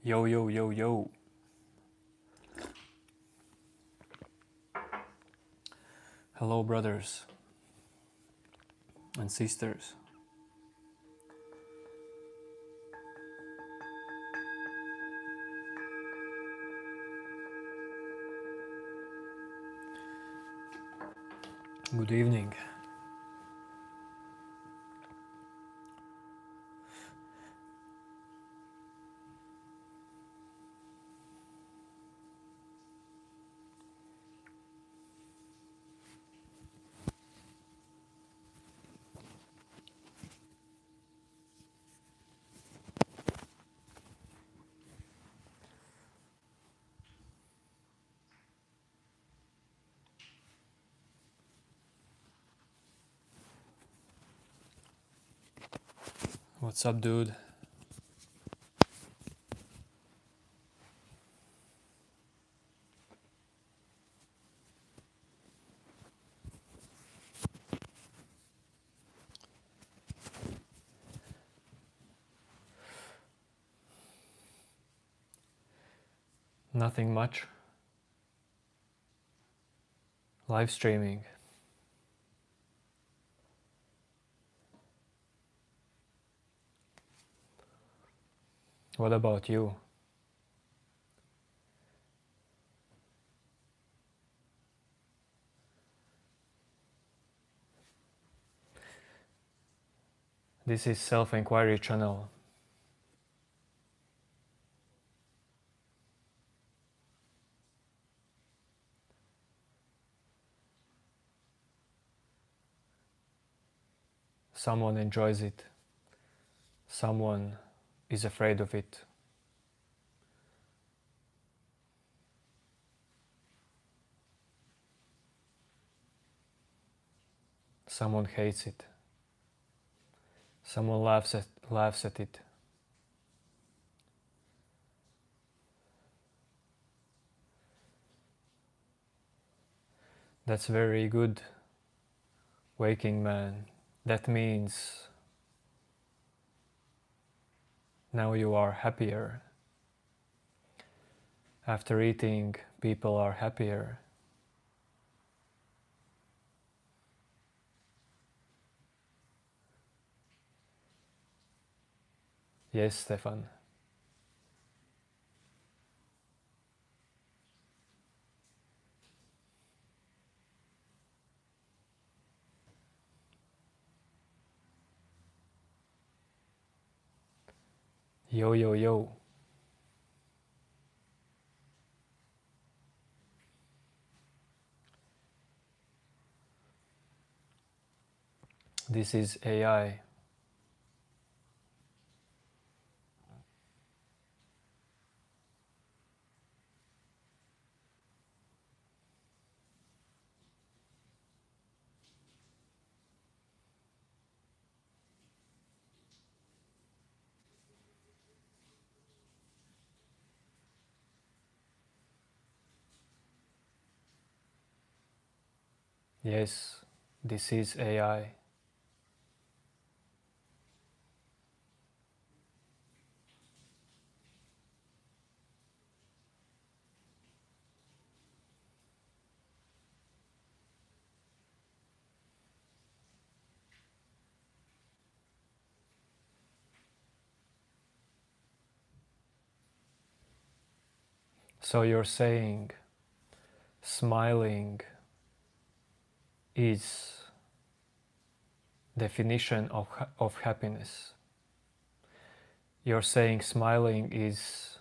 Yo, yo, yo, yo. Hello, brothers and sisters. Good evening. What's up, dude? Nothing much. Live streaming. What about you? This is Self-Inquiry channel. Someone enjoys it. Someone is afraid of it. Someone hates it. Someone laughs at it. That's very good, waking man. That means now you are happier. After eating, people are happier. Yes, Stefan. Yo, yo, yo. This is AI. Yes, this is AI. So you're saying smiling is definition of happiness. You're saying smiling is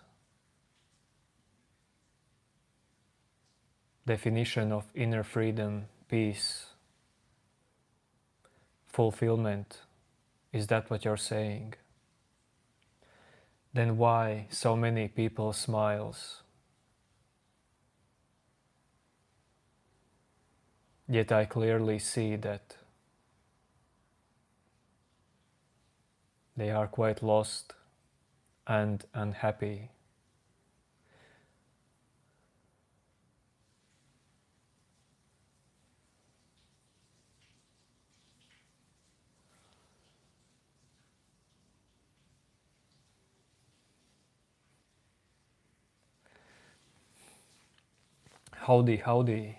definition of inner freedom, peace, fulfillment. Is that what you're saying? Then why so many people smiles? Yet I clearly see that they are quite lost and unhappy. Howdy, howdy.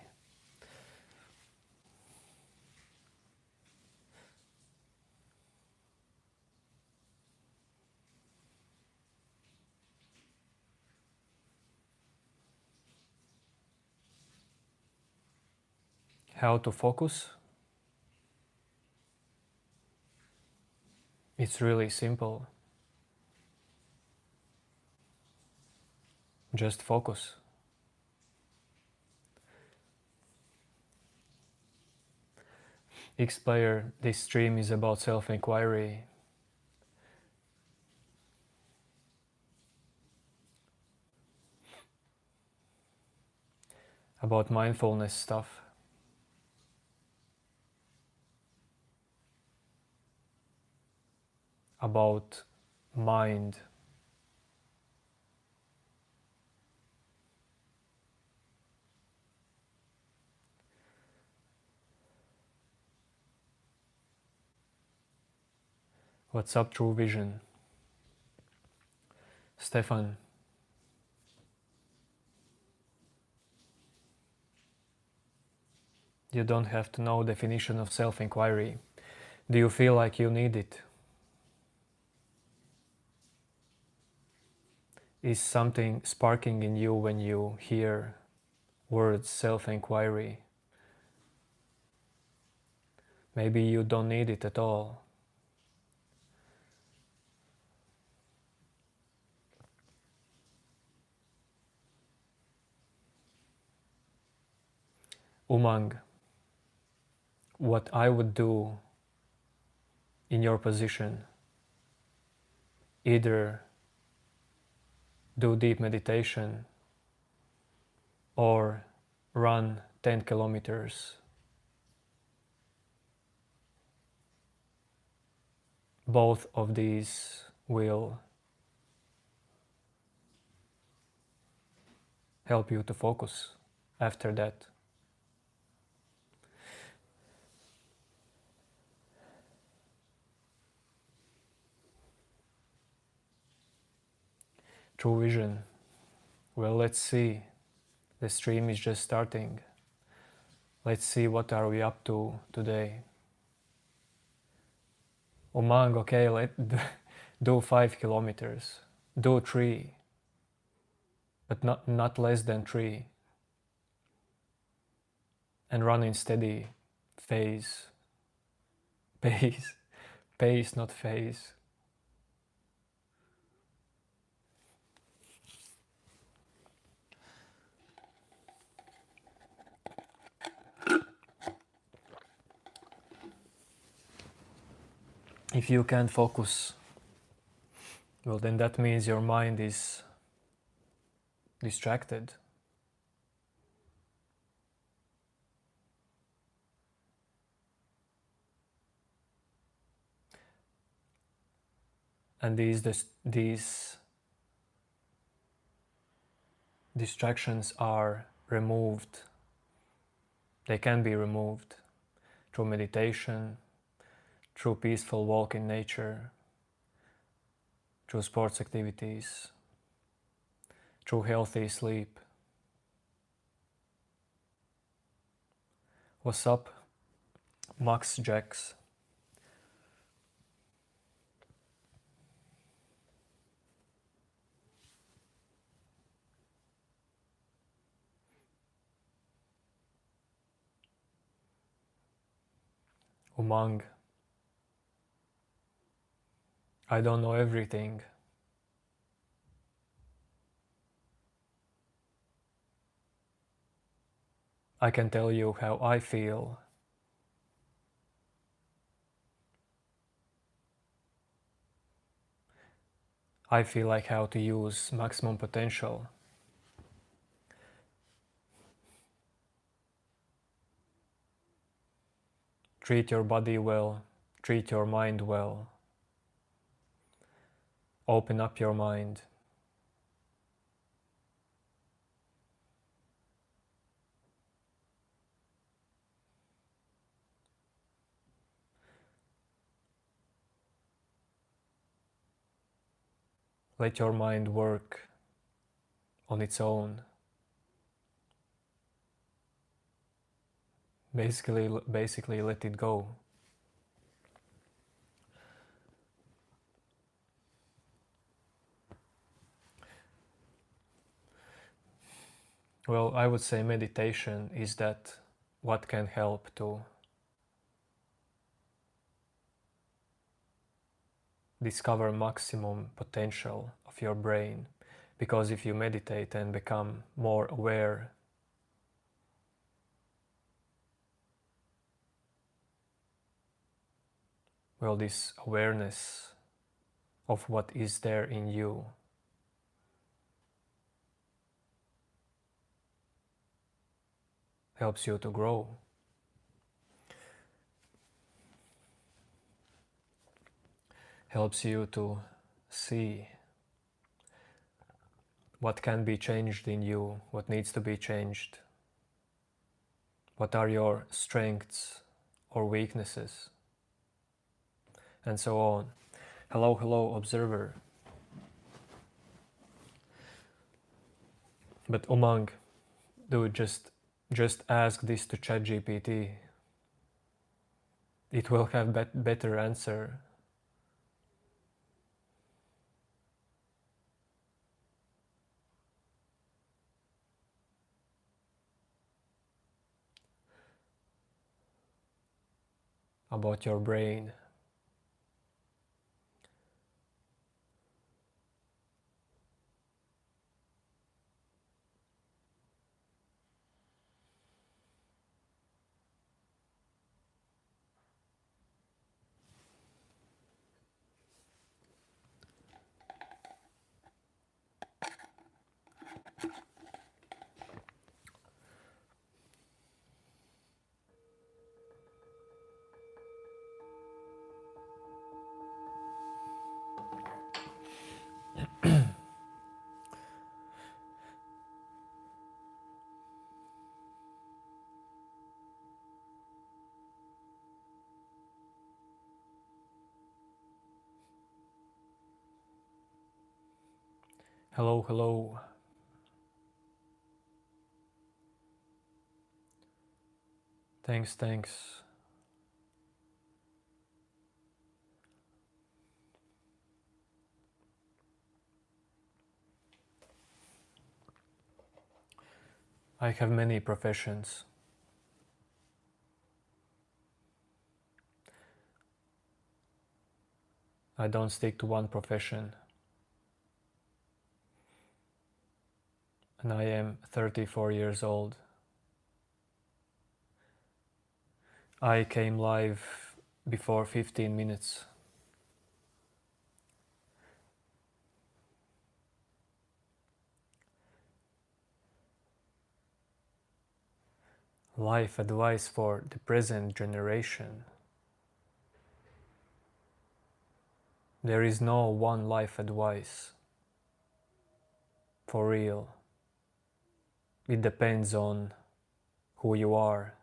How to focus? It's really simple. Just focus. X-Player, this stream is about self-inquiry, about mindfulness stuff, about mind, what's up, True Vision. Stefan, you don't have to know definition of self-inquiry. Do you feel like you need it? Is something sparking in you when you hear words self-inquiry? Maybe you don't need it at all. Umang, what I would do in your position, either do deep meditation or run 10 kilometers. Both of these will help you to focus after that. True Vision. Well, let's see. The stream is just starting. Let's see what are we up to today. Umang, okay, do 5 kilometers. Do 3. But not less than 3. And run in steady pace, not phase. If you can't focus, well, then that means your mind is distracted. And these distractions are removed. They can be removed through meditation, through peaceful walk in nature, through sports activities, through healthy sleep. What's up, Max Jax? Umang, I don't know everything. I can tell you how I feel. I feel like how to use maximum potential. Treat your body well, treat your mind well. Open up your mind. Let your mind work on its own. Basically let it go. Well, I would say meditation is that what can help to discover maximum potential of your brain. Because if you meditate and become more aware, well, this awareness of what is there in you helps you to grow. Helps you to see what can be changed in you, what needs to be changed, what are your strengths or weaknesses, and so on. Hello, hello, observer. But Umang, dude, just ask this to ChatGPT. It will have better answer. About your brain. Hello, hello. Thanks, thanks. I have many professions. I don't stick to one profession. And I am 34 years old. I came live before 15 minutes. Life advice for the present generation. There is no one life advice. For real. It depends on who you are.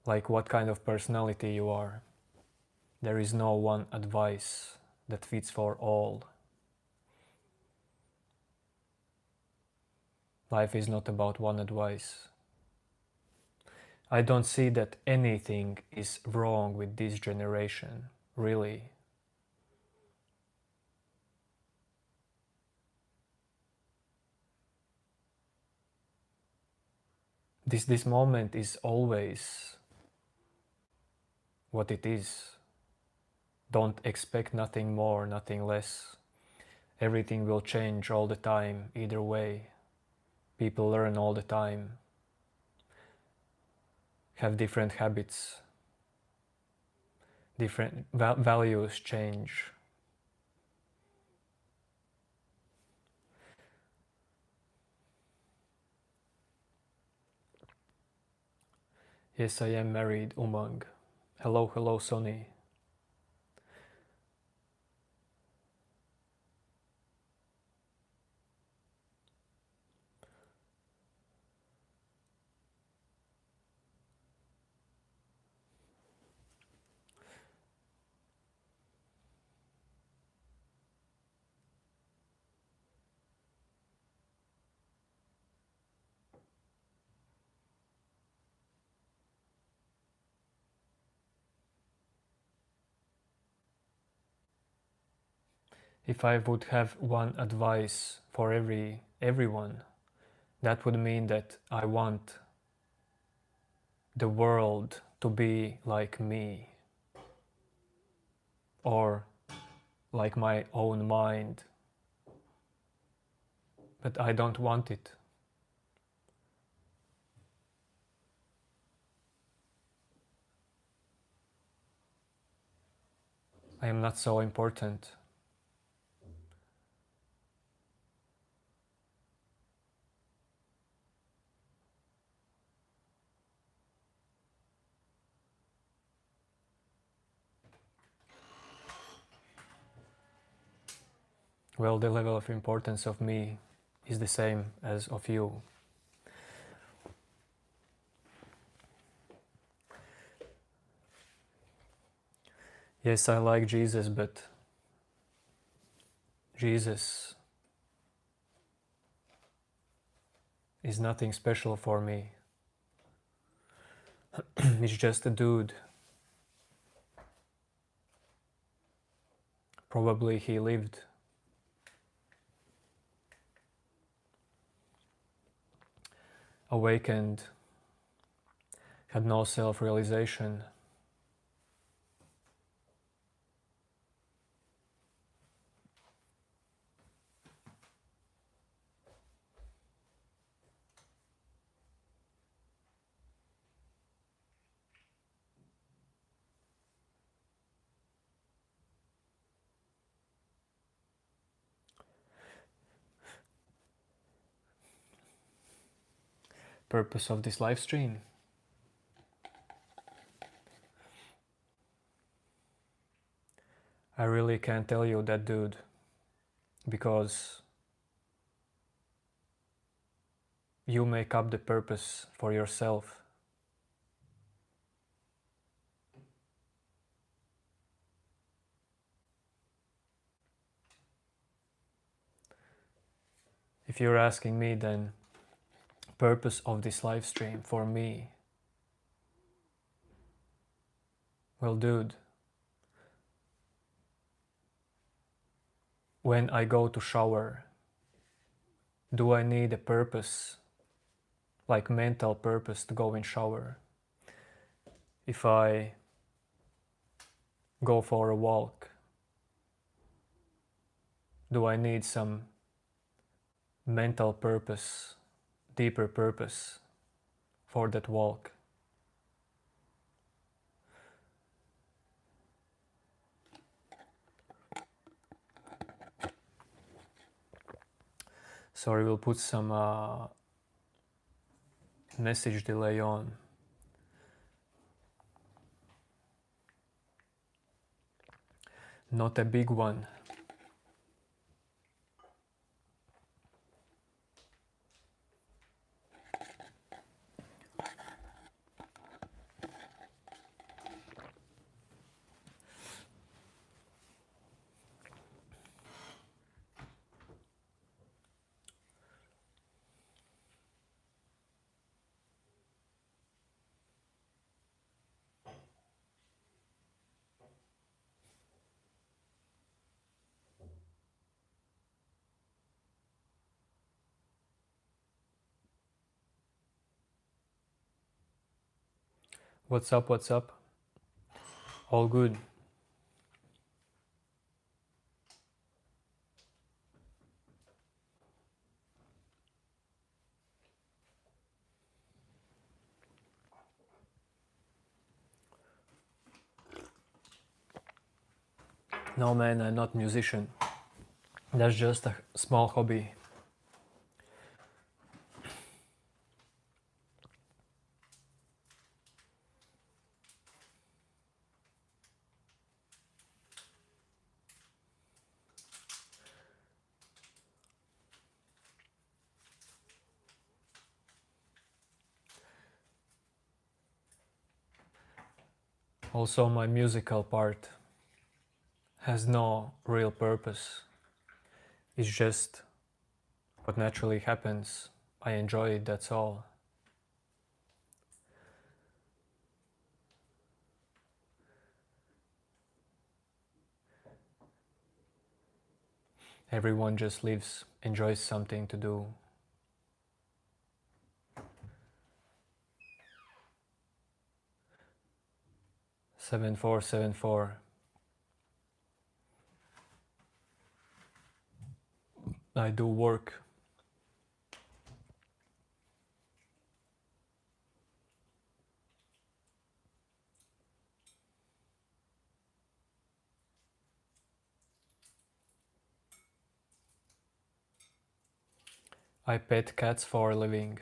Like what kind of personality you are. There is no one advice that fits for all. Life is not about one advice. I don't see that anything is wrong with this generation, really. This moment is always what it is. Don't expect nothing more, nothing less. Everything will change all the time, either way. People learn all the time, have different habits, different values change. Yes, I am married, Umang. Hello, hello, Sonny. If I would have one advice for everyone, that would mean that I want the world to be like me, or like my own mind, but I don't want it. I am not so important. Well, the level of importance of me is the same as of you. Yes, I like Jesus, but Jesus is nothing special for me. He's just a dude. Probably he lived awakened, had no self-realization. Purpose of this live stream? I really can't tell you that, dude, because you make up the purpose for yourself. If you're asking me, then purpose of this live stream for me, well, dude, when I go to shower, do I need a purpose, like mental purpose, to go in shower? If I go for a walk, do I need some mental purpose, deeper purpose for that walk? Sorry, we'll put some message delay on. Not a big one. What's up, what's up? All good. No man, I'm not musician. That's just a small hobby. Also, my musical part has no real purpose. It's just what naturally happens. I enjoy it, that's all. Everyone just lives, enjoys something to do. Seven, 4, 7, 4. I do work. I pet cats for a living.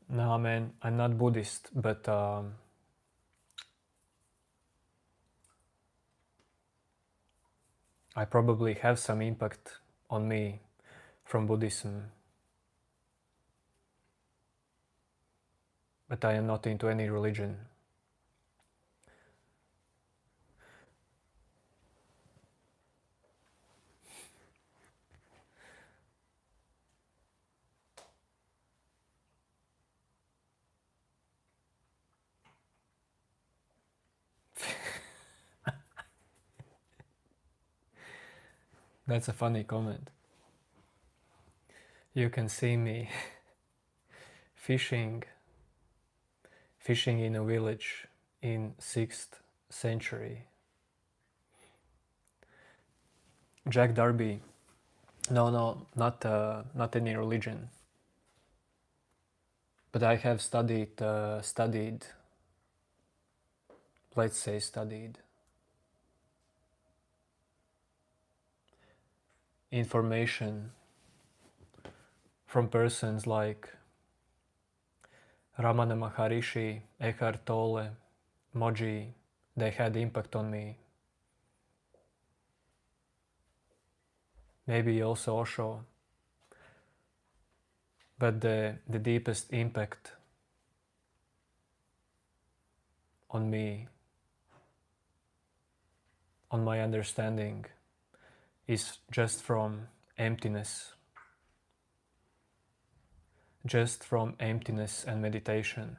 No, man, I'm not Buddhist, but I probably have some impact on me from Buddhism. But I am not into any religion. That's a funny comment. You can see me fishing in a village in 6th century. Jack Darby. No, not any religion. But I have studied, let's say studied, information from persons like Ramana Maharishi, Eckhart Tolle, Moji. They had impact on me. Maybe also Osho. But the deepest impact on me, on my understanding, is just from emptiness. Just from emptiness and meditation.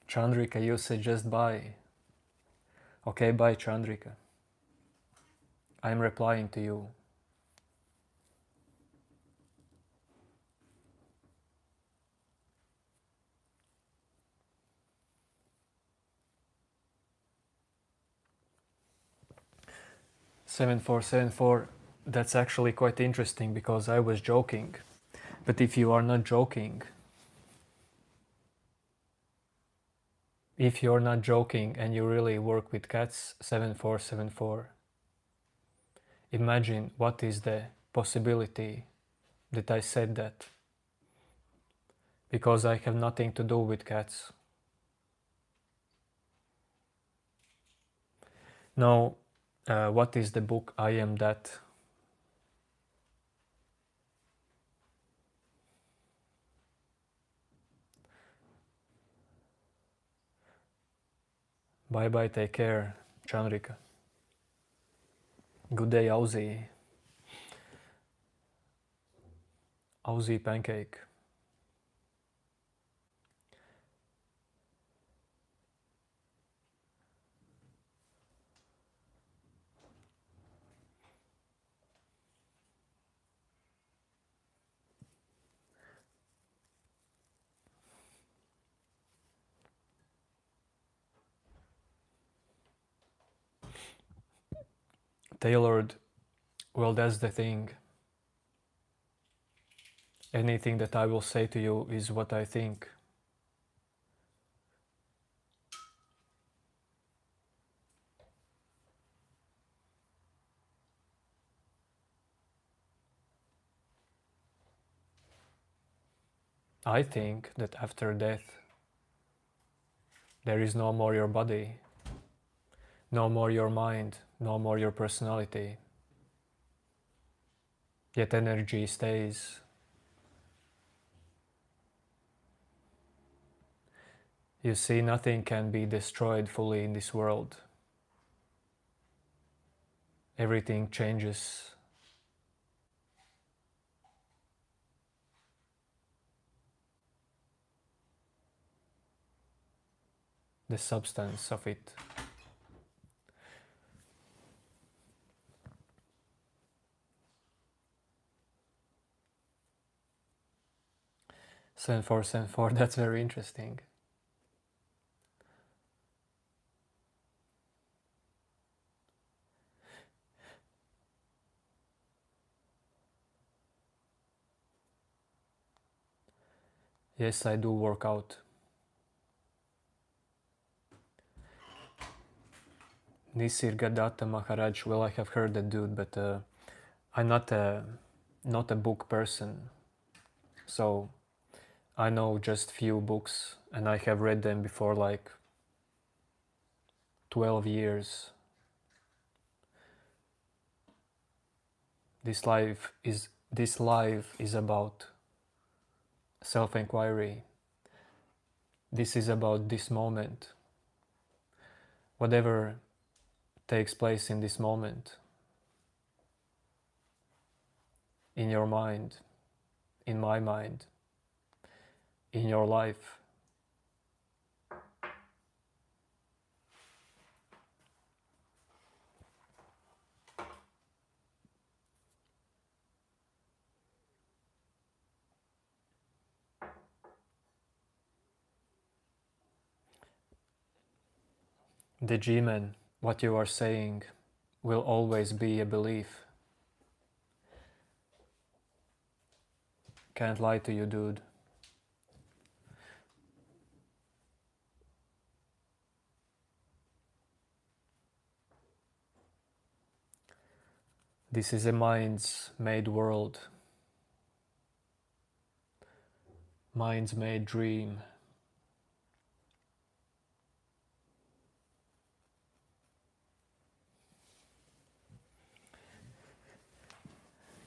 Chandrika, you said just bye. Okay, bye Chandrika. I'm replying to you. Seven, 4, 7, 4. That's actually quite interesting because I was joking. But if you are not joking, if you're not joking and you really work with cats, 7474, imagine what is the possibility that I said that. Because I have nothing to do with cats. Now, what is the book I Am That? Bye bye, take care, Chandrika. Good day, Aussie. Aussie pancake. Tailored, well, that's the thing. Anything that I will say to you is what I think. I think that after death, there is no more your body, no more your mind, no more your personality. yet energy stays. You see, nothing can be destroyed fully in this world. Everything changes. The substance of it. 7474, that's very interesting. Yes, I do work out. Nisirgadatta Maharaj, well, I have heard that dude, but I'm not a book person. So I know just few books, and I have read them before like 12 years. This life is about self-inquiry. This is about this moment. Whatever takes place in this moment, in your mind, in my mind, in your life. The G-Man, what you are saying will always be a belief. Can't lie to you, dude. This is a mind's made world. Mind's made dream.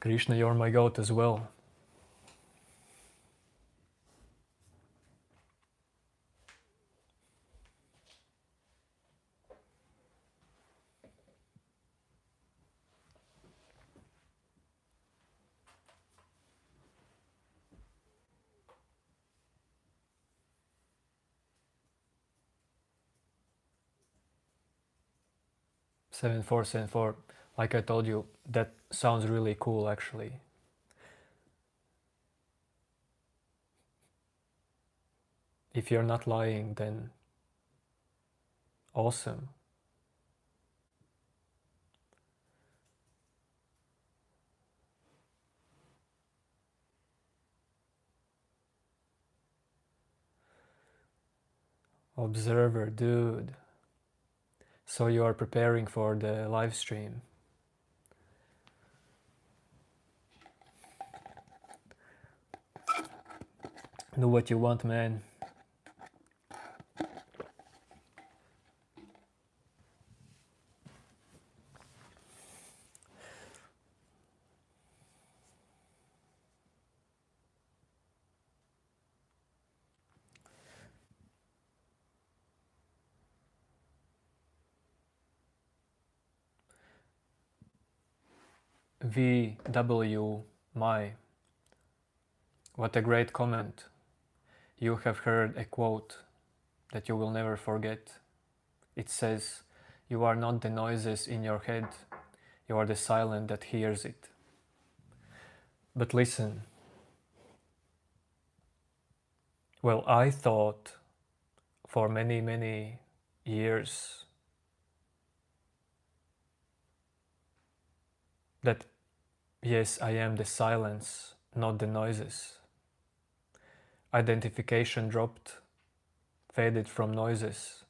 Krishna, you're my goat as well. Seven four. Like I told you, that sounds really cool actually. If you're not lying, then awesome. Observer, dude. So you are preparing for the live stream. Do what you want, man. VW, my. What a great comment. You have heard a quote that you will never forget. It says, "You are not the noises in your head, you are the silence that hears it." But listen. Well, I thought for many, many years that yes, I am the silence, not the noises. Identification dropped, faded from noises,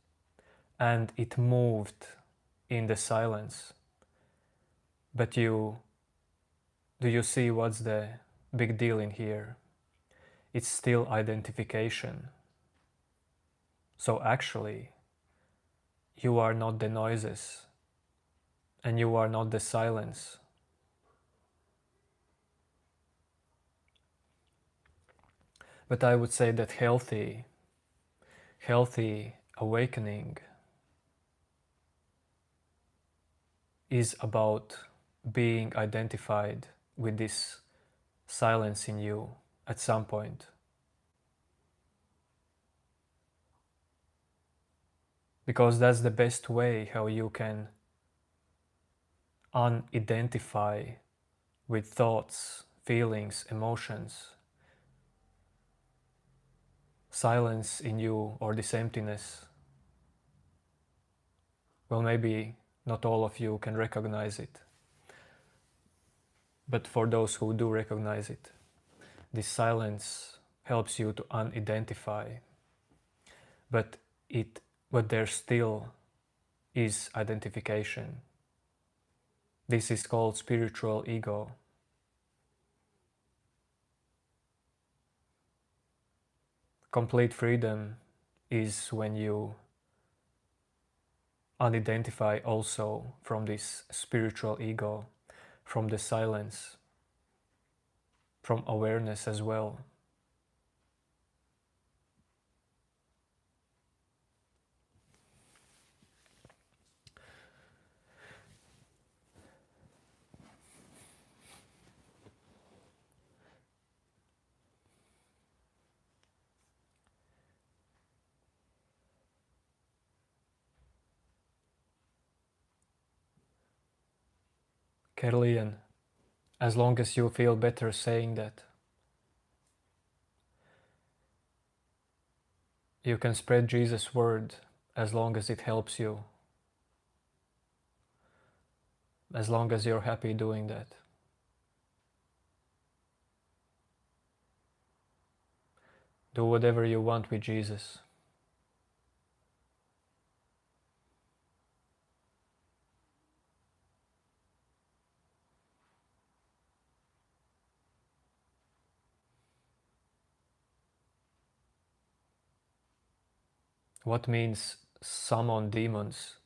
and it moved in the silence. But do you see what's the big deal in here? It's still identification. So actually, you are not the noises, and you are not the silence. But I would say that healthy awakening is about being identified with this silence in you at some point. Because that's the best way how you can unidentify with thoughts, feelings, emotions. Silence in you, or this emptiness. Well, maybe not all of you can recognize it. But for those who do recognize it, this silence helps you to unidentify. But there still is identification. This is called spiritual ego. Complete freedom is when you unidentify also from this spiritual ego, from the silence, from awareness as well. Kerlian, as long as you feel better saying that, you can spread Jesus' word as long as it helps you, as long as you're happy doing that. Do whatever you want with Jesus. What means summon demons?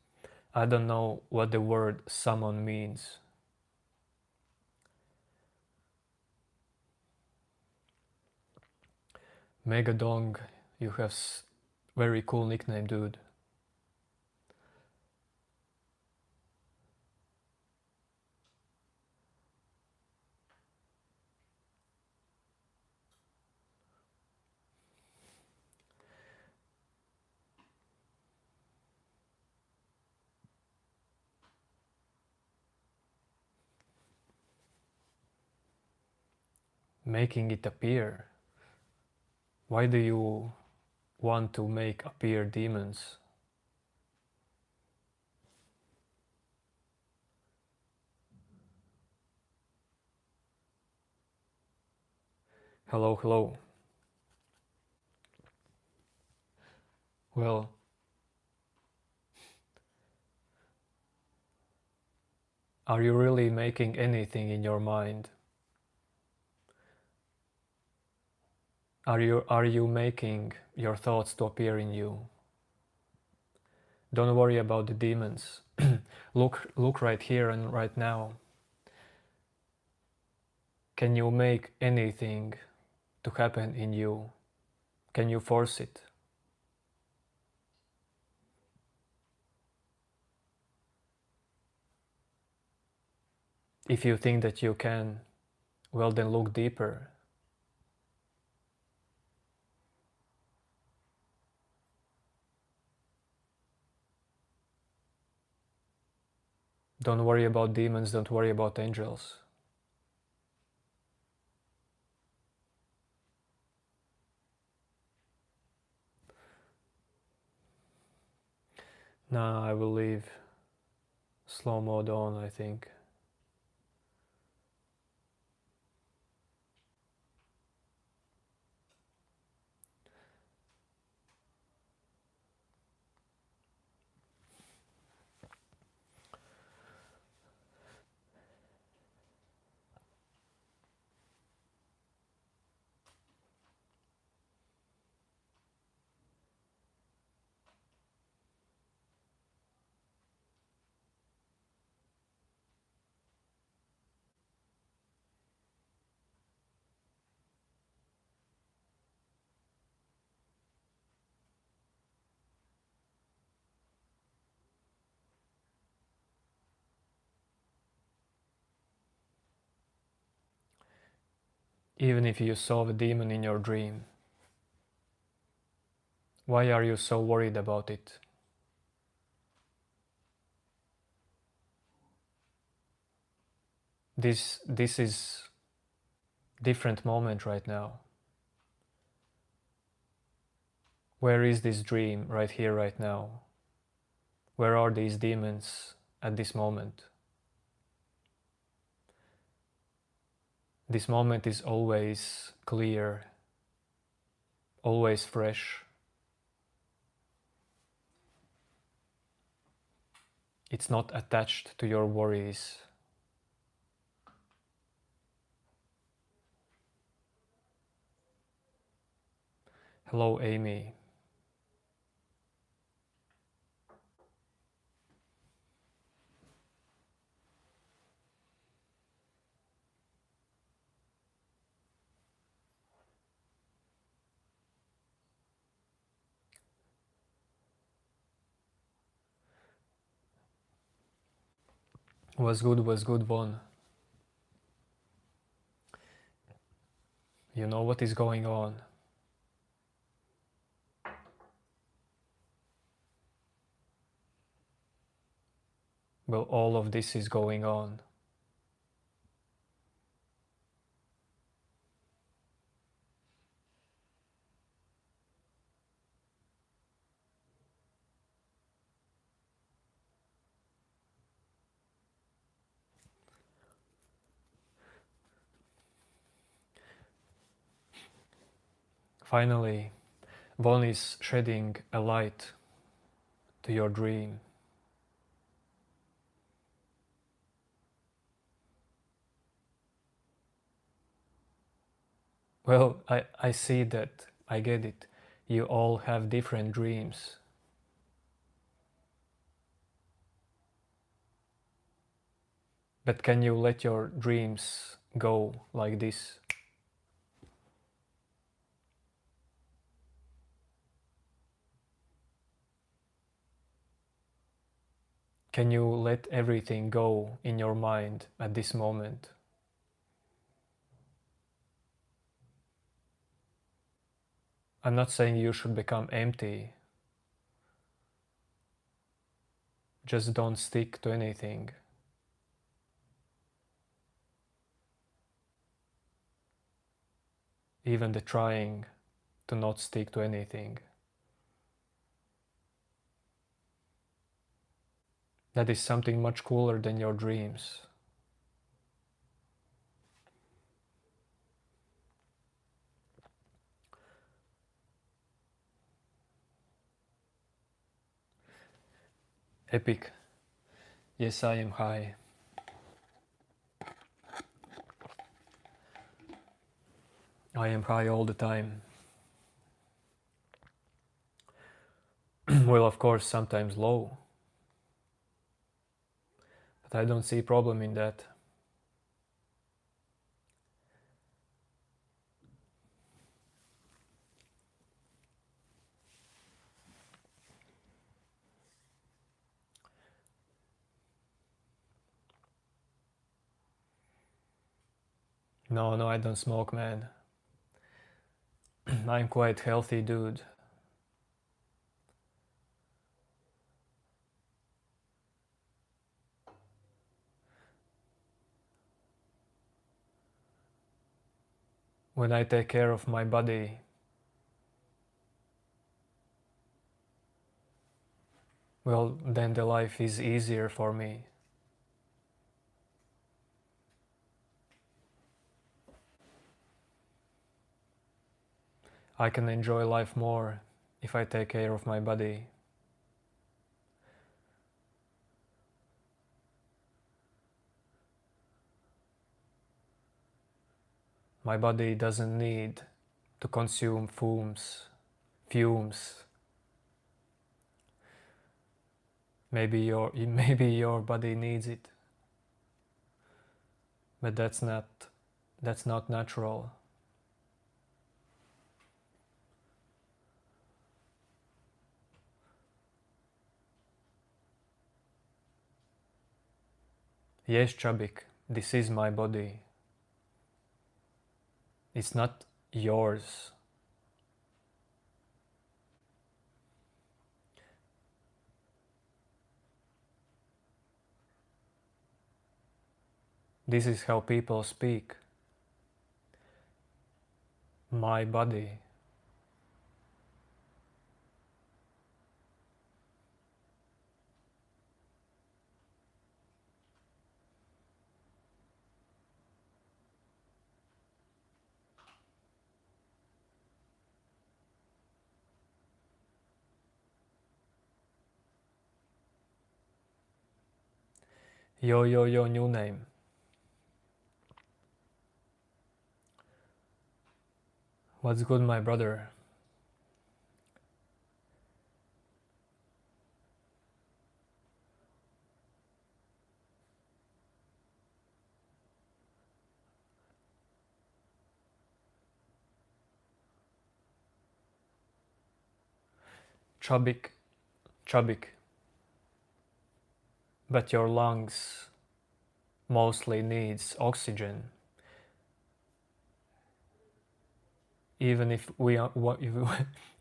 I don't know what the word summon means. Megadong, you have very cool nickname, dude. Making it appear. Why do you want to make appear demons? Hello, hello. Well, are you really making anything in your mind? Are you making your thoughts to appear in you? Don't worry about the demons. Look right here and right now. Can you make anything to happen in you? Can you force it? If you think that you can, well then look deeper. Don't worry about demons, don't worry about angels. Now I will leave slow mode on, I think. even if you saw the demon in your dream, why are you so worried about it? This is different moment right now. Where is this dream right here, right now? Where are these demons at this moment? This moment is always clear, always fresh. It's not attached to your worries. Hello, Amy. Was good, Von. You know what is going on. Well, all of this is going on. Finally, Von is shedding a light to your dream. Well, I see that, I get it. You all have different dreams. But can you let your dreams go like this? Can you let everything go in your mind at this moment? I'm not saying you should become empty. Just don't stick to anything. Even the trying to not stick to anything. That is something much cooler than your dreams. Epic. Yes, I am high. I am high all the time. Well, of course, sometimes low. But I don't see a problem in that. No, I don't smoke, man. I'm quite healthy dude. When I take care of my body, well, then the life is easier for me. I can enjoy life more if I take care of my body. My body doesn't need to consume fumes. Maybe your body needs it, but that's not natural. Yes, Chabik, this is my body. It's not yours. This is how people speak. My body. Yo, yo, yo, new name. What's good, my brother? Chubik, chubik. But your lungs mostly needs oxygen. Even if we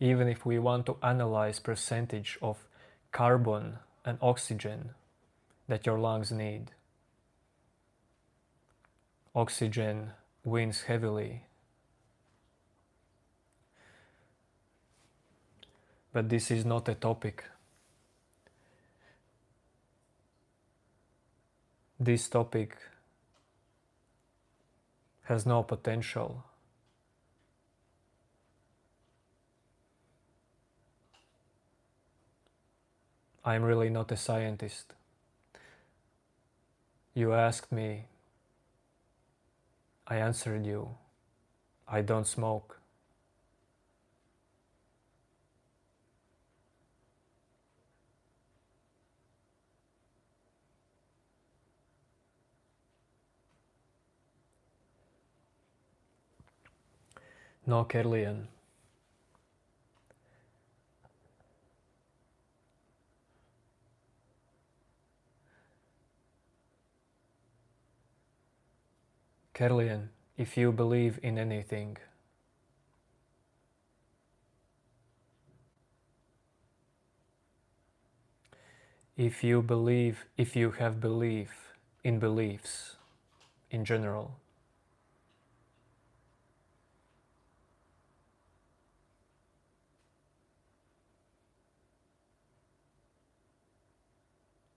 even if we want to analyze percentage of carbon and oxygen that your lungs need, oxygen wins heavily. But this is not a topic. This topic has no potential. I'm really not a scientist. You asked me, I answered you. I don't smoke. No, Kerlian. Kerlian, if you believe in anything, if you have belief in beliefs in general,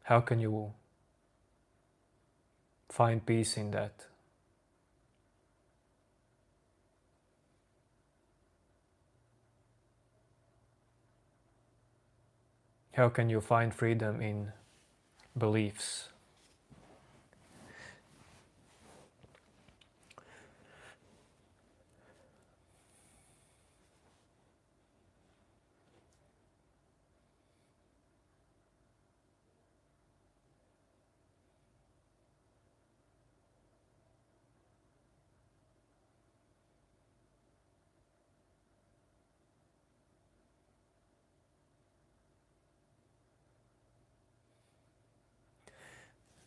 how can you find peace in that? How can you find freedom in beliefs?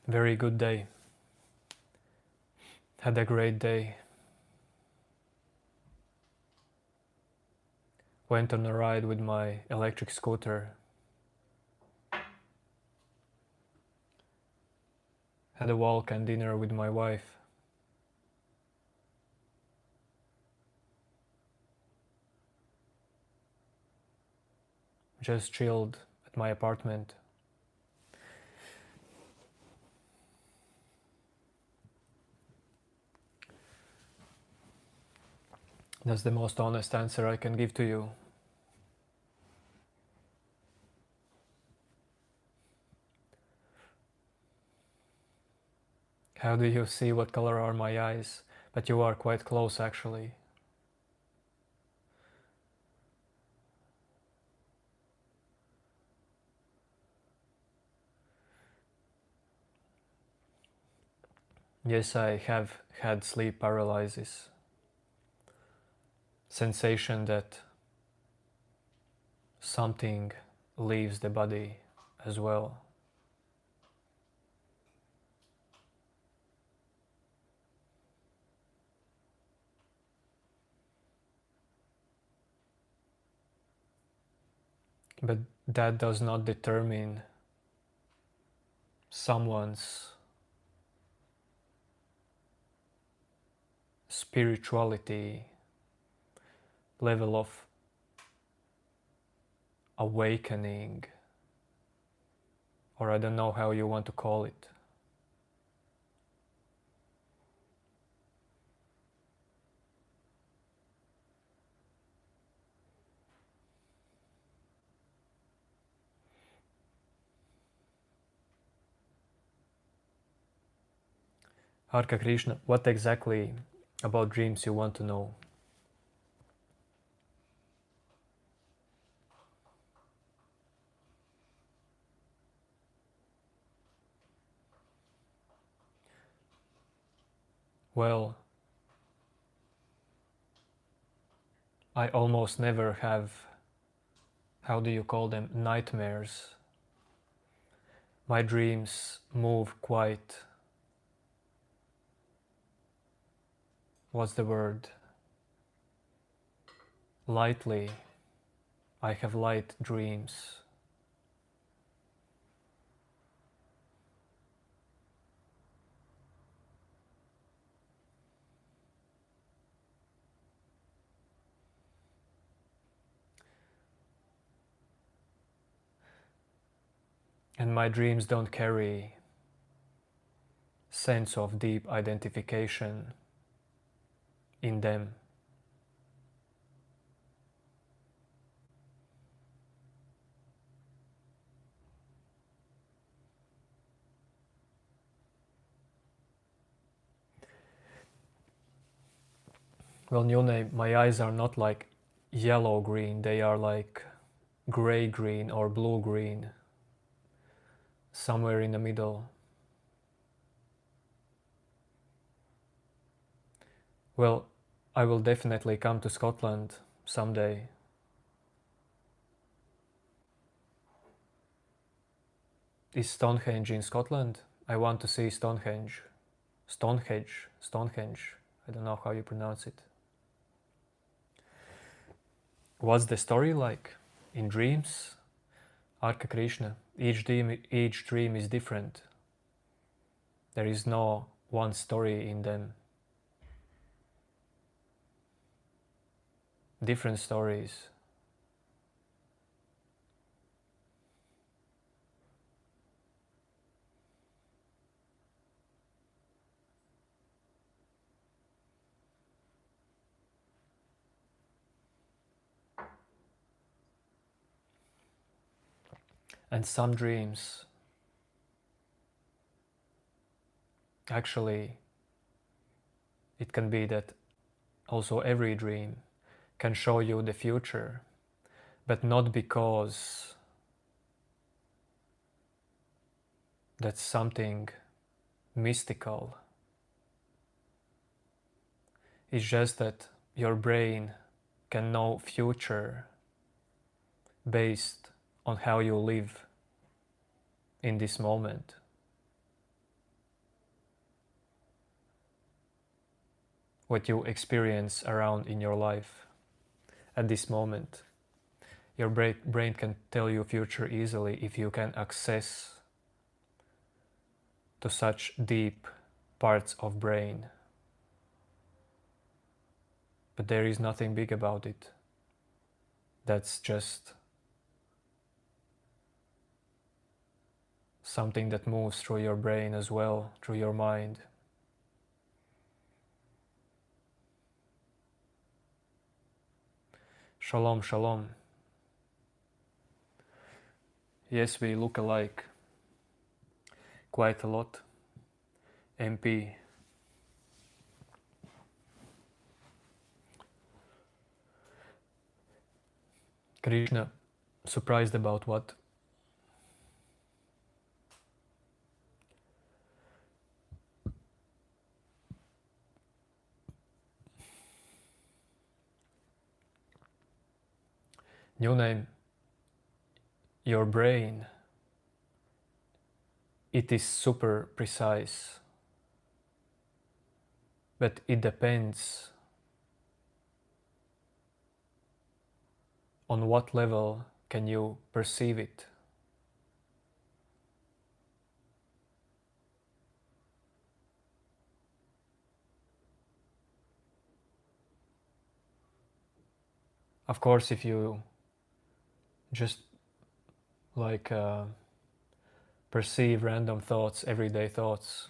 Very good day. Had a great day. Went on a ride with my electric scooter. Had a walk and dinner with my wife. Just chilled at my apartment. That's the most honest answer I can give to you. How do you see what color are my eyes? But you are quite close actually. Yes, I have had sleep paralysis. Sensation that something leaves the body as well. But that does not determine someone's spirituality, level of awakening, or I don't know how you want to call it. Harka Krishna, what exactly about dreams you want to know? Well, I almost never have, how do you call them, nightmares. My dreams move quite, what's the word? Lightly. I have light dreams. And my dreams don't carry sense of deep identification in them. Well, Nyone, my eyes are not like yellow-green, they are like gray-green or blue-green, somewhere in the middle. Well, I will definitely come to Scotland someday. Is Stonehenge in Scotland? I want to see Stonehenge. Stonehenge. I don't know how you pronounce it. What's the story like? In dreams? Arka Krishna, each dream is different. There is no one story in them. Different stories. And some dreams, actually, it can be that also every dream can show you the future, but not because that's something mystical. It's just that your brain can know future based on how you live in this moment. What you experience around in your life at this moment. Your brain can tell you future easily if you can access to such deep parts of brain. But there is nothing big about it. That's just something that moves through your brain as well, through your mind. Shalom, shalom. Yes, we look alike quite a lot. MP. Krishna, surprised about what? New name, your brain, it is super precise, but it depends on what level Can you perceive it? Of course, if you just like perceive random thoughts, everyday thoughts,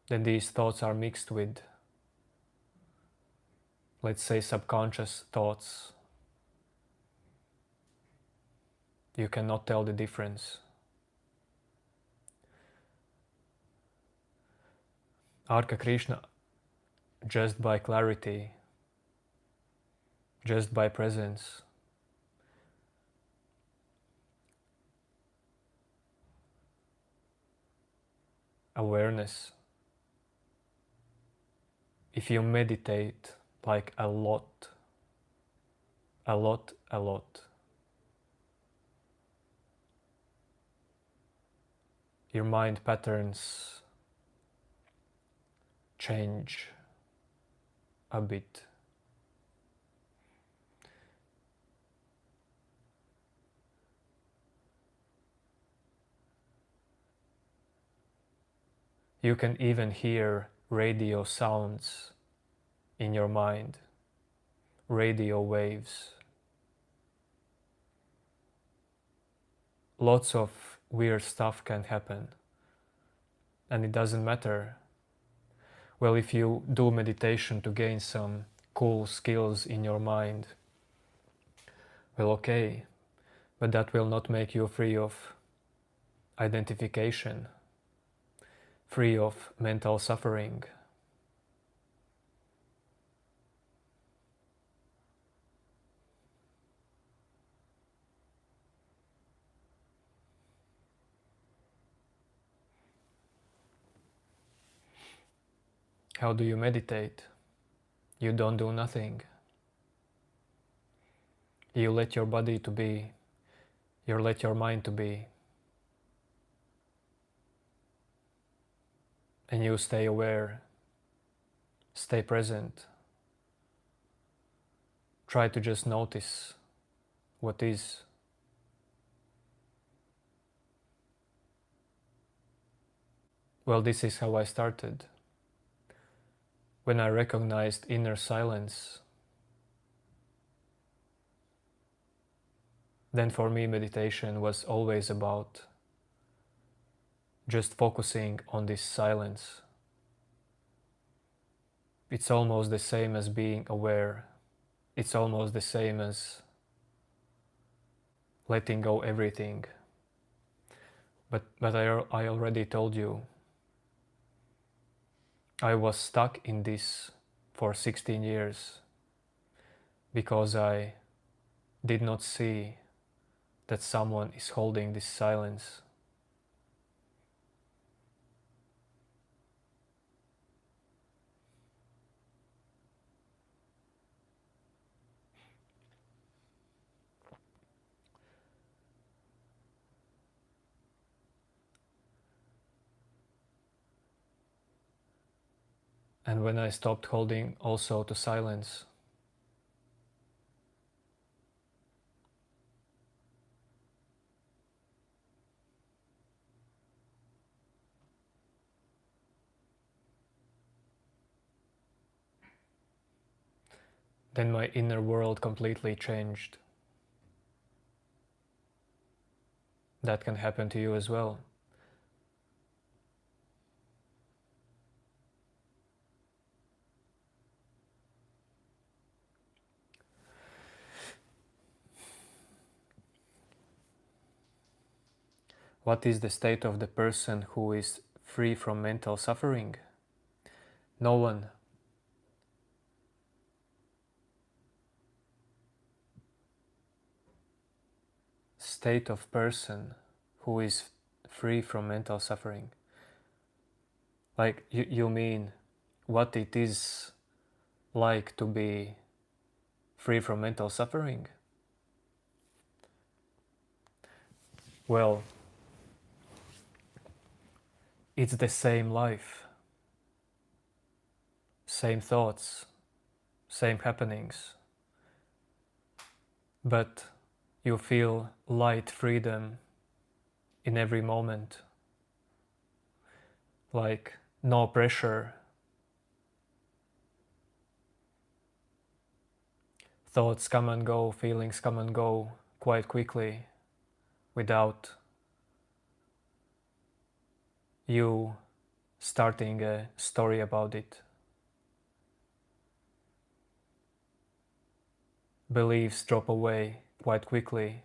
then these thoughts are mixed with, let's say, subconscious thoughts. You cannot tell the difference. Arka Krishna, just by clarity, just by presence, awareness, if you meditate like a lot, your mind patterns change a bit. You can even hear radio sounds in your mind, radio waves. Lots of weird stuff can happen, and it doesn't matter. Well, if you do meditation to gain some cool skills in your mind, well, okay, but that will not make you free of identification, free of mental suffering. How do you meditate? You don't do nothing. You let your body to be, you let your mind to be, and you stay aware, stay present. Try to just notice what is. Well, this is how I started. When I recognized inner silence, then for me meditation was always about just focusing on this silence. It's almost the same as being aware. It's almost the same as letting go everything. But I already told you, I was stuck in this for 16 years because I did not see that someone is holding this silence. And when I stopped holding also to silence, then my inner world completely changed. That can happen to you as well. What is the state of the person who is free from mental suffering? No one. State of person who is free from mental suffering. Like you mean what it is like to be free from mental suffering? Well, it's the same life, same thoughts, same happenings, but you feel light freedom in every moment, like no pressure. Thoughts come and go, feelings come and go quite quickly without you starting a story about it. Beliefs drop away quite quickly.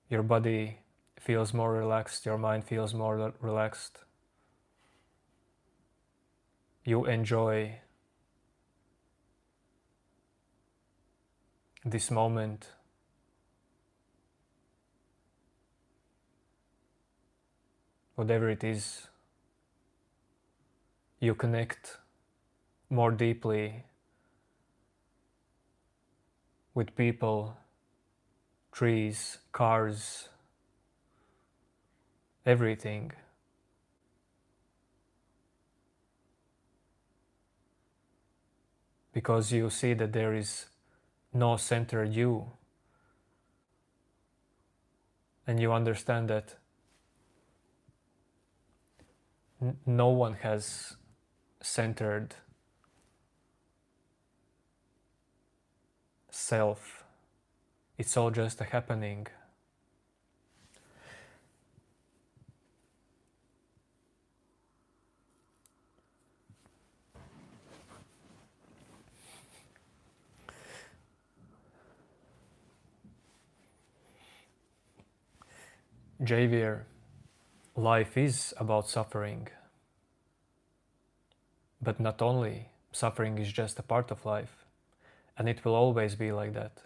Your body feels more relaxed, your mind feels more relaxed. You enjoy this moment. Whatever it is, you connect more deeply with people, trees, cars, everything. Because you see that there is no center you, and you understand that no one has centered self. It's all just a happening. Javier, life is about suffering. But not only, suffering is just a part of life, and it will always be like that.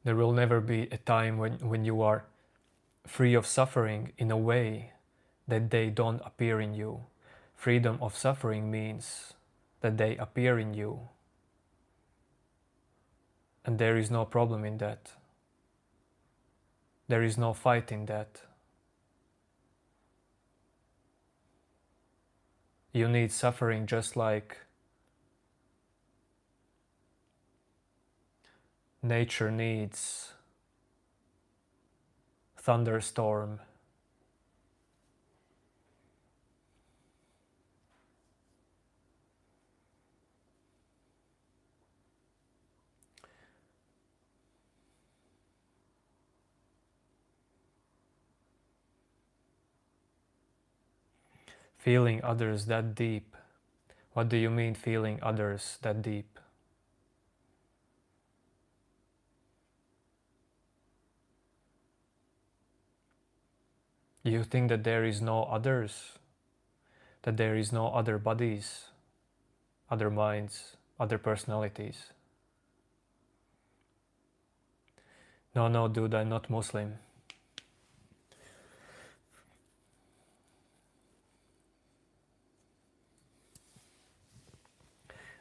There will never be a time when you are free of suffering in a way that they don't appear in you. Freedom of suffering means that they appear in you. And there is no problem in that. There is no fight in that. You need suffering just like nature needs thunderstorm. Feeling others that deep. What do you mean feeling others that deep? You think that there is no others? That there is no other bodies, other minds, other personalities? No, dude, I'm not Muslim.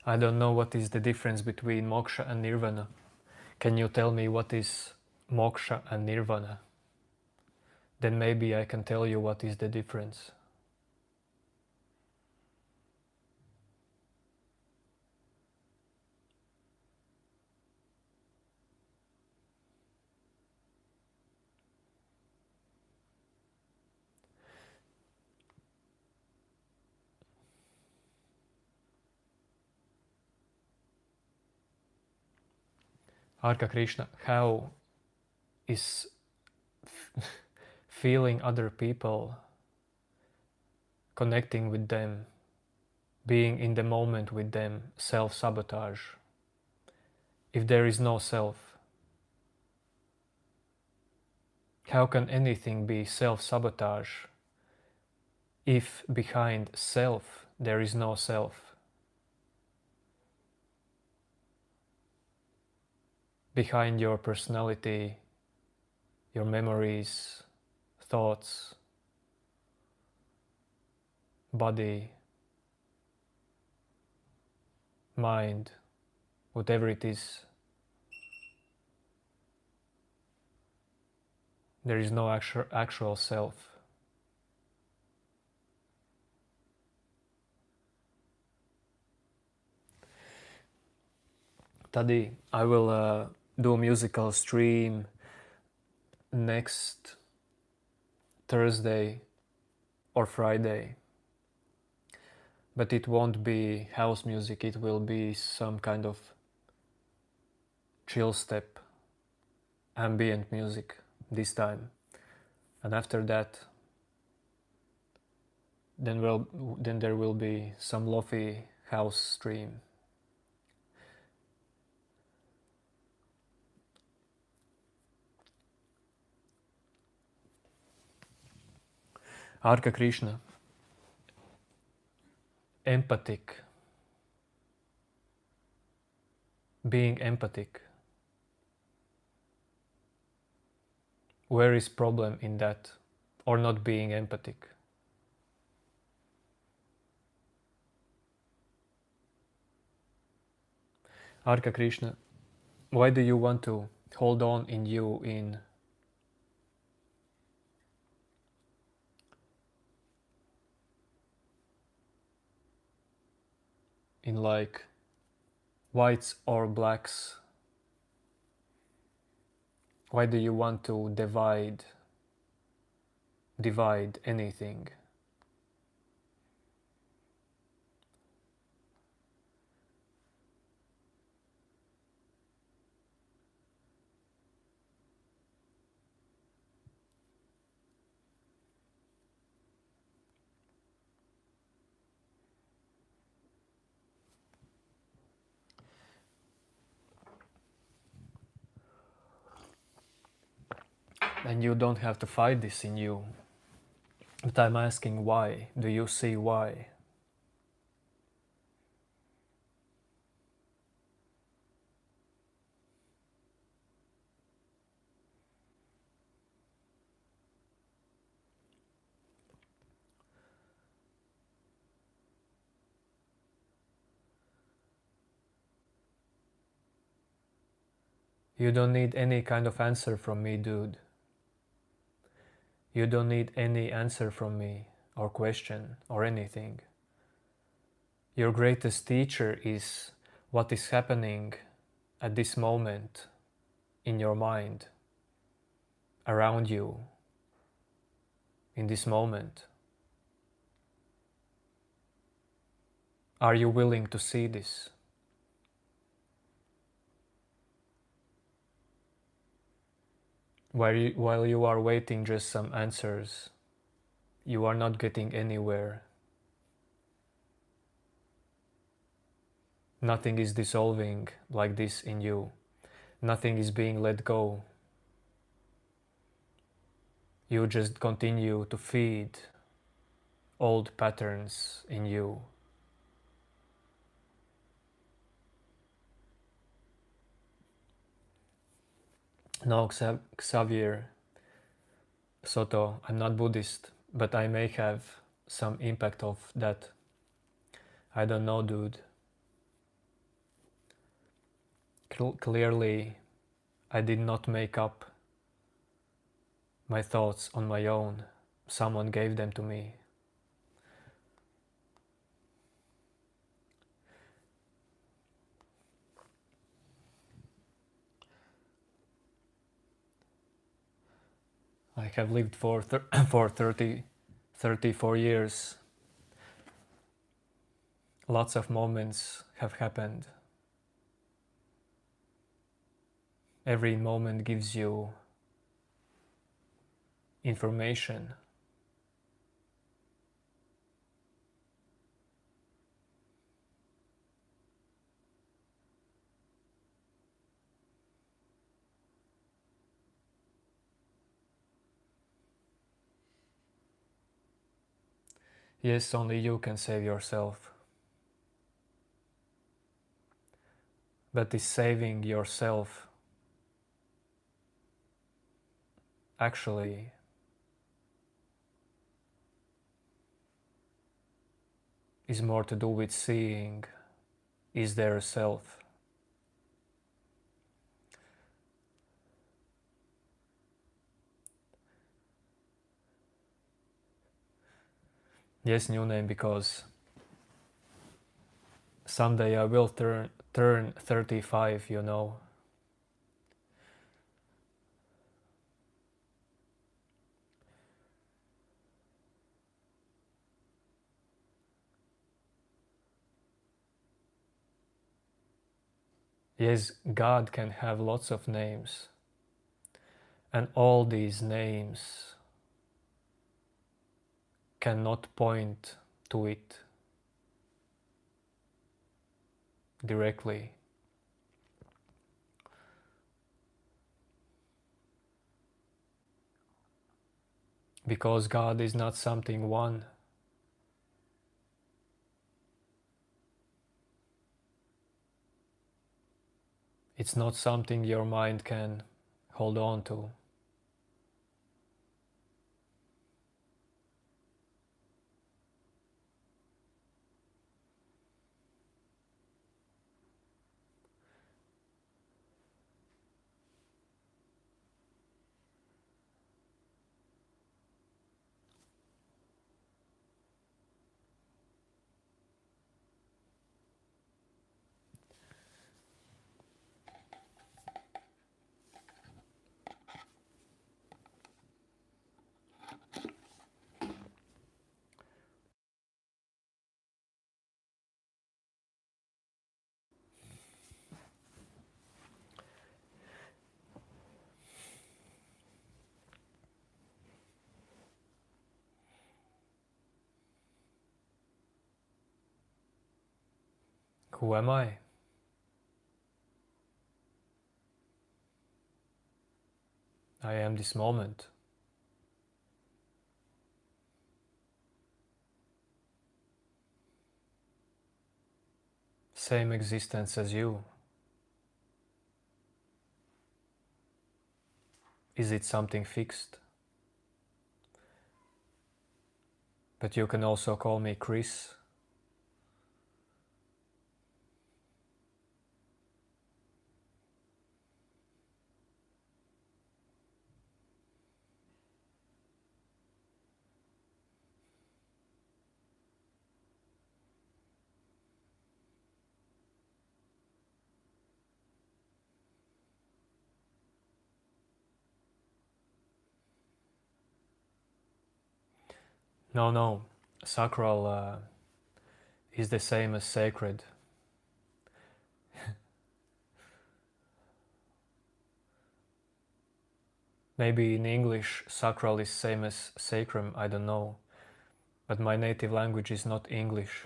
I don't know what is the difference between moksha and nirvana. Can you tell me what is moksha and nirvana? Then maybe I can tell you what is the difference. Arka Krishna, how is feeling other people, connecting with them, being in the moment with them, self-sabotage? If there is no self, how can anything be self-sabotage if behind self there is no self? Behind your personality, your memories, thoughts, body, mind, whatever it is, There is no actual self. Tadi, I will do a musical stream next Thursday or Friday, but it won't be house music, it will be some kind of chill step, ambient music this time. And after that, then there will be some lofi house stream. Arka Krishna, empathic, being empathic. Where is problem in that, or not being empathic? Arka Krishna, why do you want to hold on in you in like whites or blacks? Why do you want to divide anything? And you don't have to fight this in you. But I'm asking why. Do you see why? You don't need any kind of answer from me, dude. You don't need any answer from me, or question, or anything. Your greatest teacher is what is happening at this moment in your mind, around you, in this moment. Are you willing to see this? While you are waiting just some answers, you are not getting anywhere. Nothing is dissolving like this in you. Nothing is being let go. You just continue to feed old patterns in you. No, Xavier Soto, I'm not Buddhist, but I may have some impact of that. I don't know, dude. Clearly, I did not make up my thoughts on my own. Someone gave them to me. I have lived for 34 years. Lots of moments have happened. Every moment gives you information. Yes, only you can save yourself. But is saving yourself actually is more to do with seeing, is there a self? Yes, new name, because someday I will turn 35, you know. Yes, God can have lots of names, and all these names cannot point to it directly. Because God is not something one. It's not something your mind can hold on to. Who am I? I am this moment. Same existence as you. Is it something fixed? But you can also call me Chris. No. Sacral is the same as sacred. Maybe in English sacral is same as sacrum, I don't know. But my native language is not English.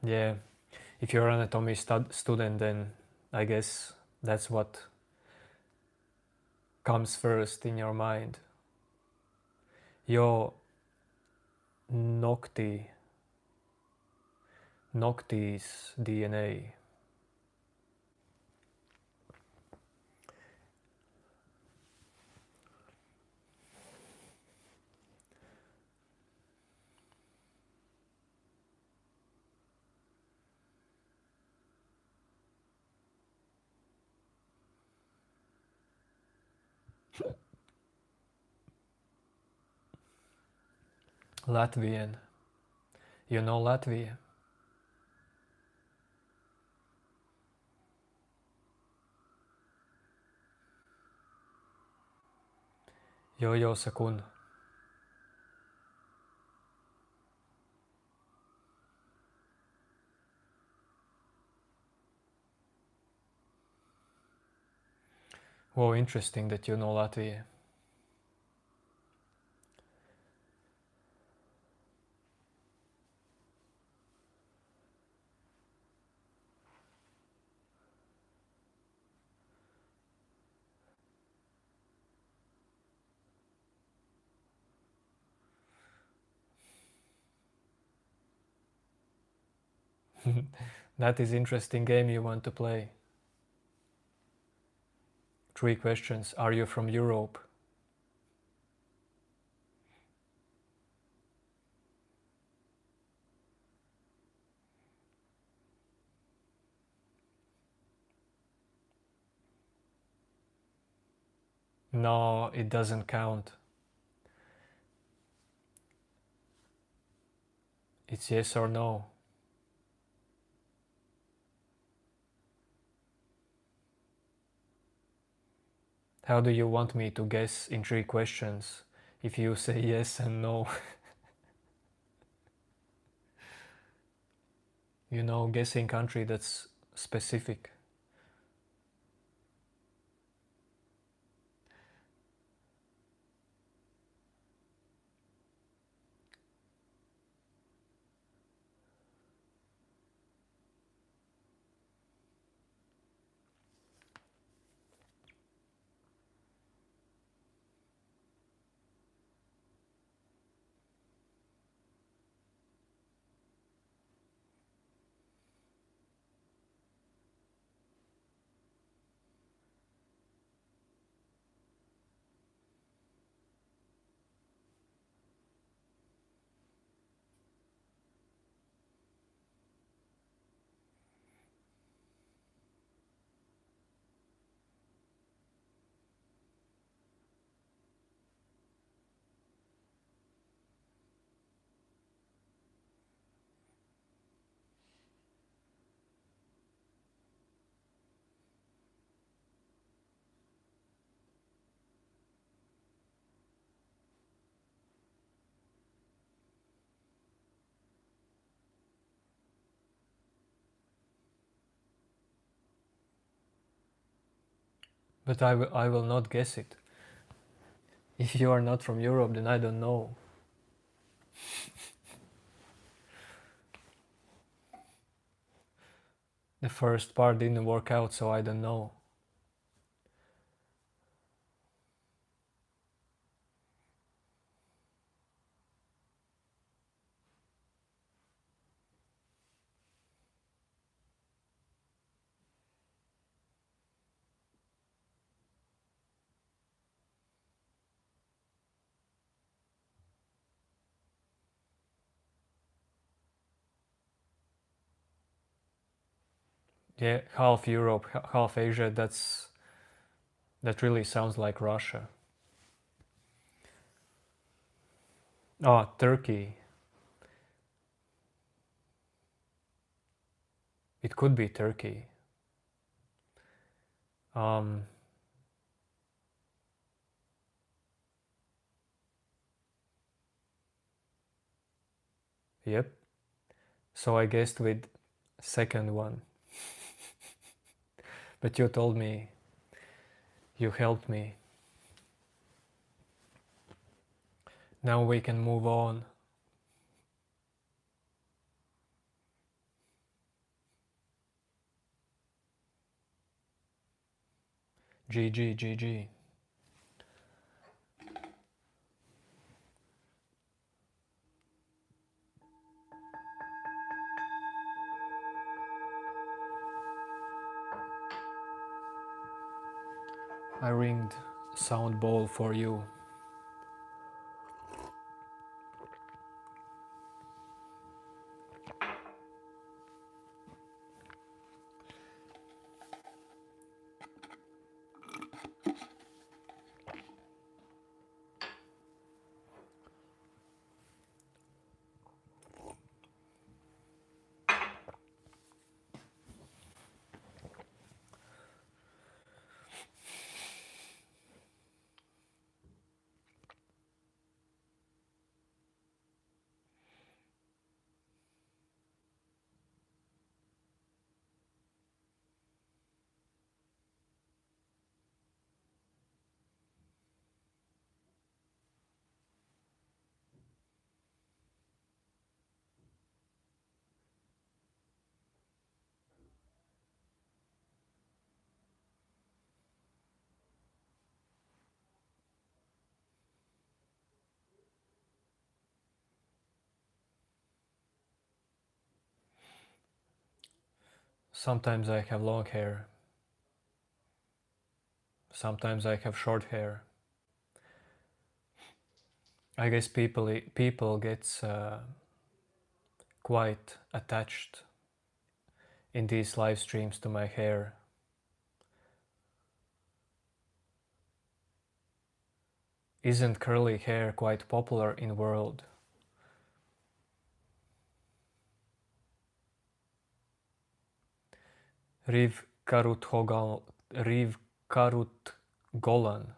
Yeah, if you're an anatomy student, then I guess that's what comes first in your mind. Your nocti's DNA. Latvian. You know Latvia? Yo sakun. Whoa, interesting that you know Latvia. That is interesting game you want to play. 3 questions. Are you from Europe? No, it doesn't count. It's yes or no. How do you want me to guess in 3 questions if you say yes and no? You know, guessing country, that's specific. But I will not guess it. If you are not from Europe, then I don't know. The first part didn't work out, so I don't know. Yeah, half Europe, half Asia, that really sounds like Russia. Oh, Turkey. It could be Turkey. Um, yep. So I guessed with second one. But you told me, you helped me. Now we can move on. GG, GG. I ringed sound bowl for you. Sometimes I have long hair. Sometimes I have short hair. I guess people gets quite attached in these live streams to my hair. Isn't curly hair quite popular in the world? Riv Karut Golan.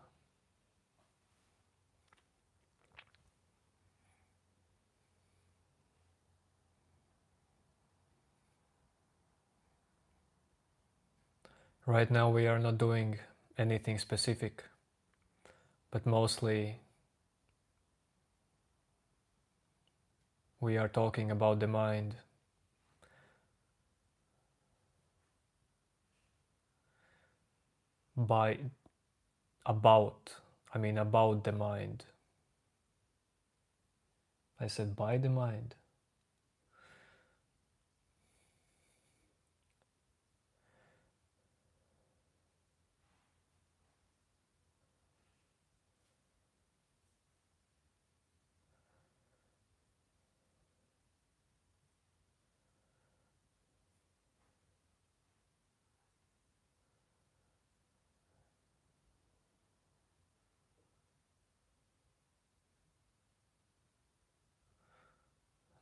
Right now we are not doing anything specific, but mostly we are talking about the mind. About the mind. I said by the mind.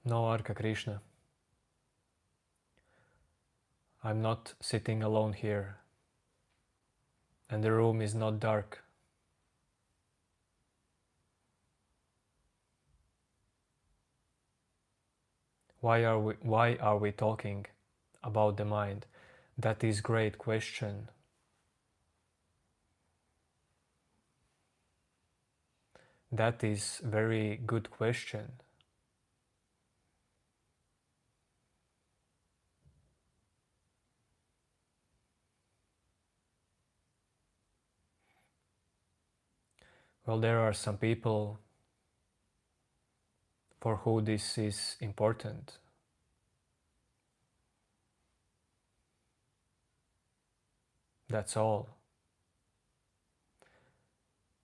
No, Arka Krishna. I'm not sitting alone here, and the room is not dark. Why are we talking about the mind? That is great question. That is very good question. Well, there are some people for who this is important. That's all.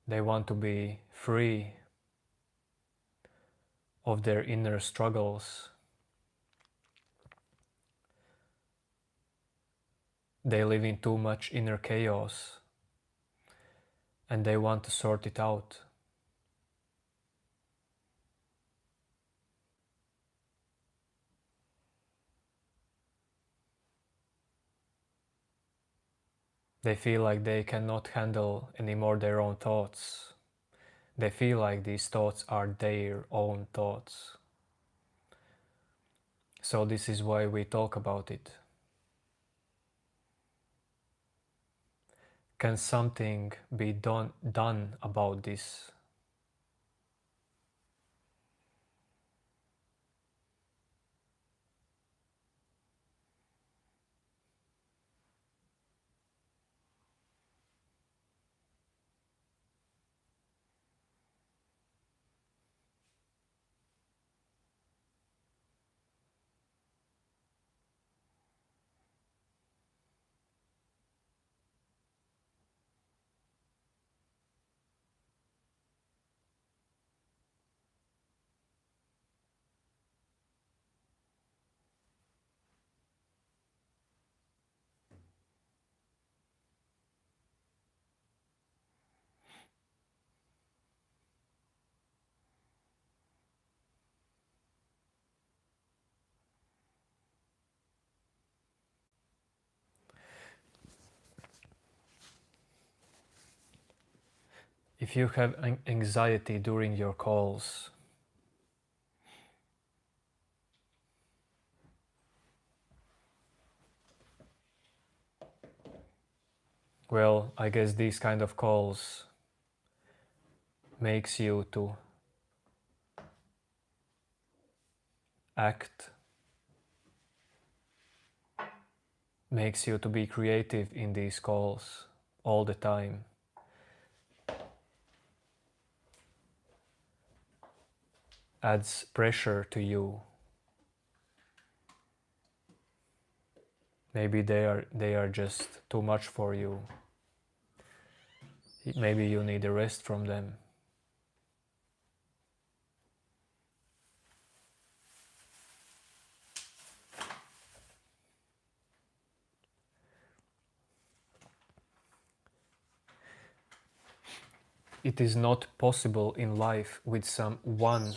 They want to be free of their inner struggles. They live in too much inner chaos and they want to sort it out. They feel like they cannot handle anymore their own thoughts. They feel like these thoughts are their own thoughts. So this is why we talk about it. Can something be done about this? If you have anxiety during your calls, well, I guess these kind of calls makes you to act, makes you to be creative in these calls all the time. Adds pressure to you. Maybe they are just too much for you. Maybe you need a rest from them. it is not possible in life with some one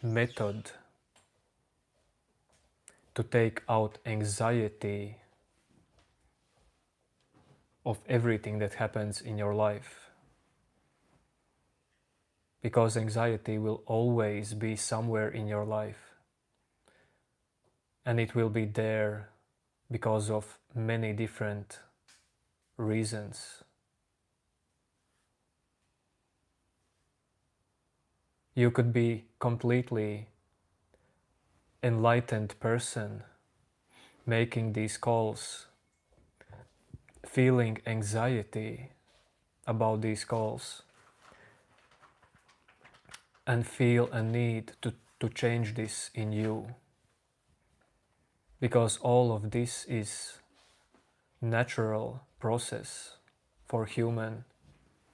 method to take out anxiety of everything that happens in your life. Because anxiety will always be somewhere in your life. And it will be there because of many different reasons. You could be completely enlightened person making these calls, feeling anxiety about these calls, and feel a need to change this in you. Because all of this is natural process for human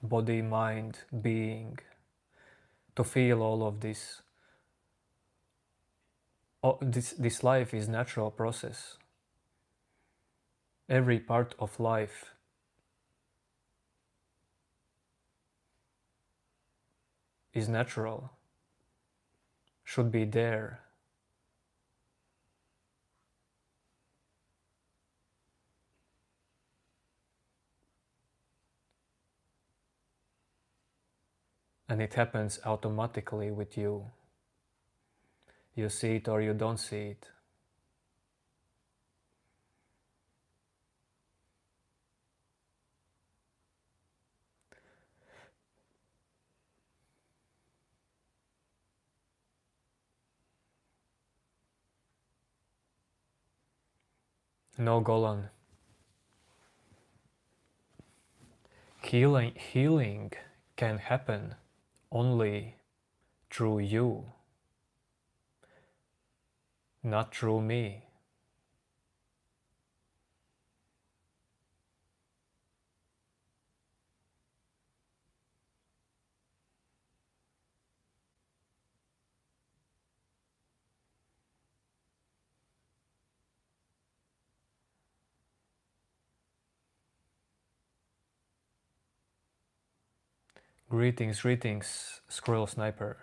body, mind, being, to feel all of this. This life is natural process. Every part of life is natural, should be there. And it happens automatically with you. You see it or you don't see it. No, Golan. Healing can happen only through you, not through me. Greetings, greetings, Squirrel Sniper.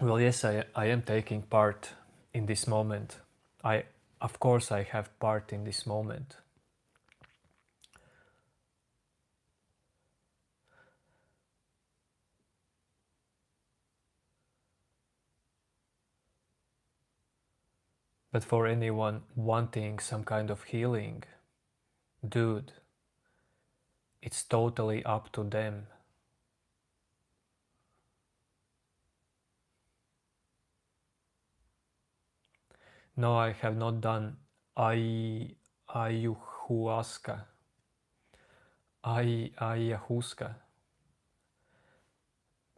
Well, yes, I am taking part in this moment. Of course, I have part in this moment. But for anyone wanting some kind of healing, dude, it's totally up to them. No, I have not done ayahuasca. Ayahuasca.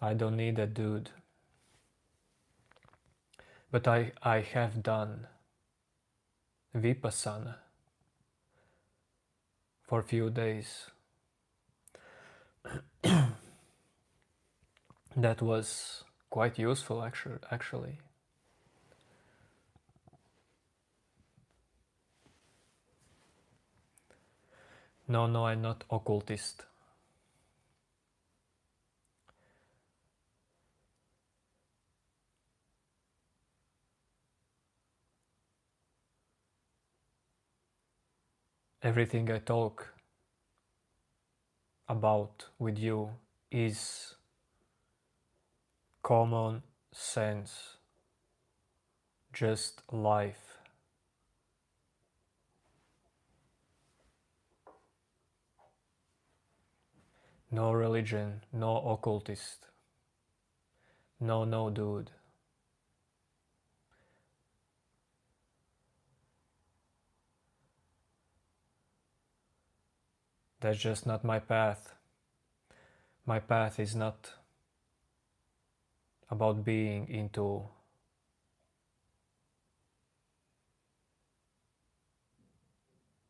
I don't need a dude. But I have done vipassana for a few days. That was quite useful actually. No, I'm not occultist. Everything I talk about with you is common sense, just life. No religion, no occultist. No, dude. That's just not my path. My path is not about being into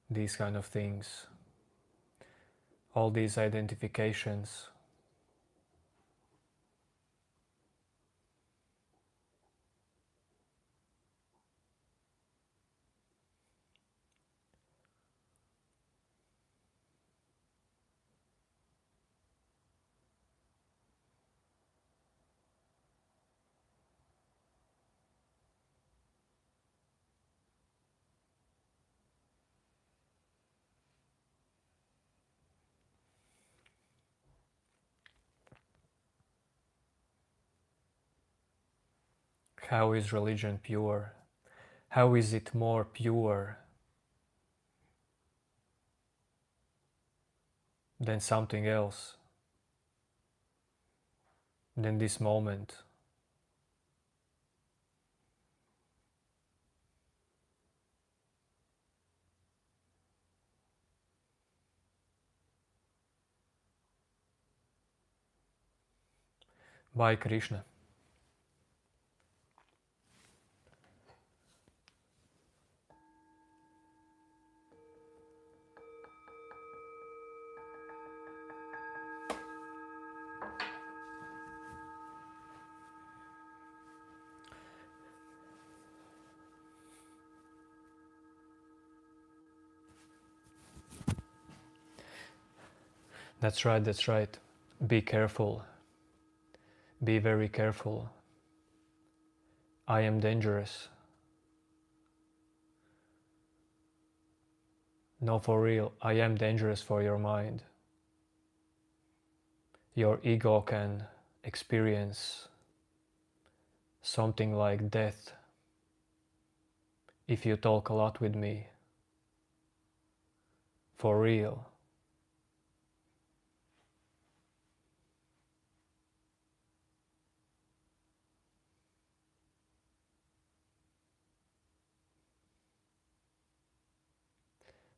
these kind of things, all these identifications. How is religion pure? How is it more pure than something else, than this moment? By Krishna. That's right, that's right. Be careful. Be very careful. I am dangerous. No, for real, I am dangerous for your mind. Your ego can experience something like death if you talk a lot with me. For real.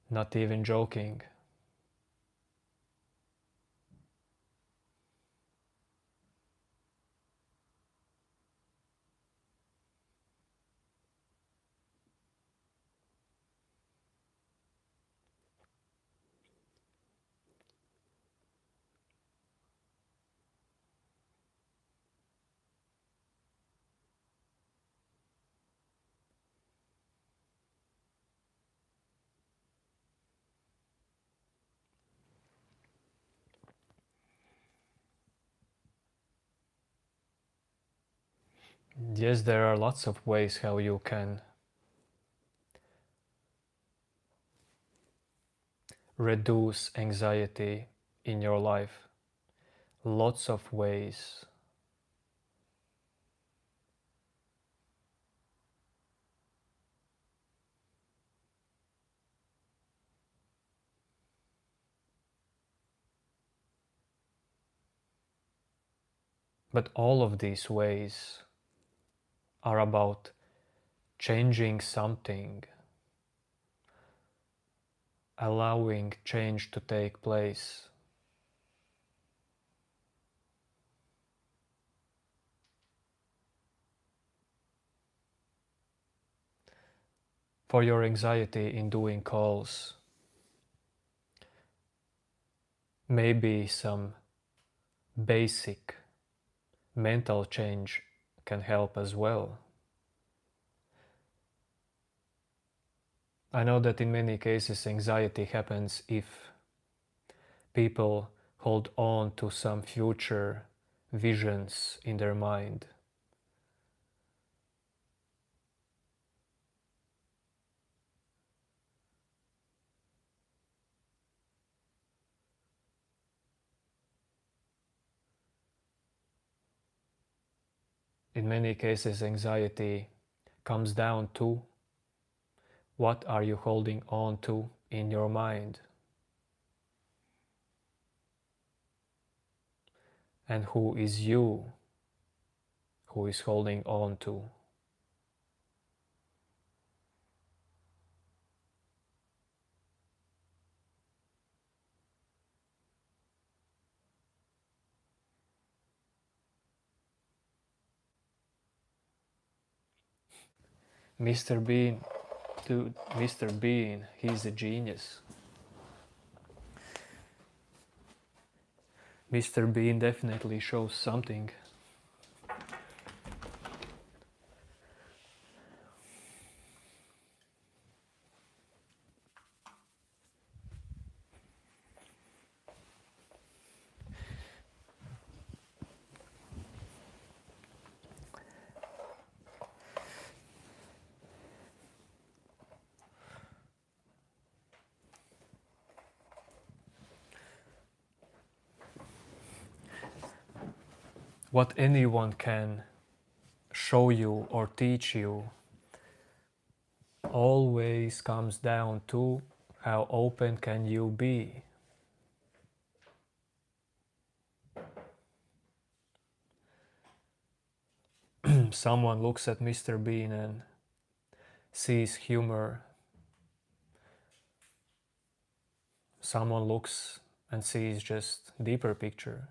Not even joking. Yes, there are lots of ways how you can reduce anxiety in your life. Lots of ways. But all of these ways are about changing something, allowing change to take place. For your anxiety in doing calls, maybe some basic mental change can help as well. I know that in many cases anxiety happens if people hold on to some future visions in their mind. In many cases, anxiety comes down to what are you holding on to in your mind, and who is you who is holding on to. Mr. Bean, dude, Mr. Bean, he's a genius. Mr. Bean definitely shows something. What anyone can show you or teach you always comes down to how open can you be. Someone looks at Mr. Bean and sees humor. Someone looks and sees just deeper picture.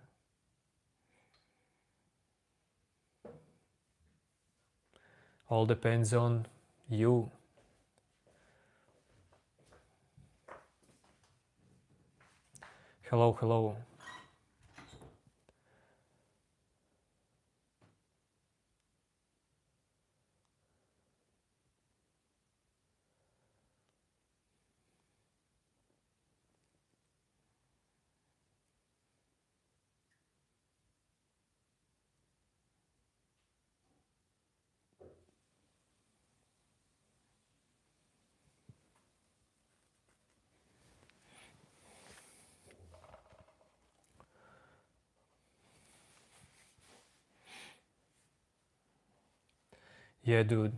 All depends on you. Hello, hello. Yeah, dude.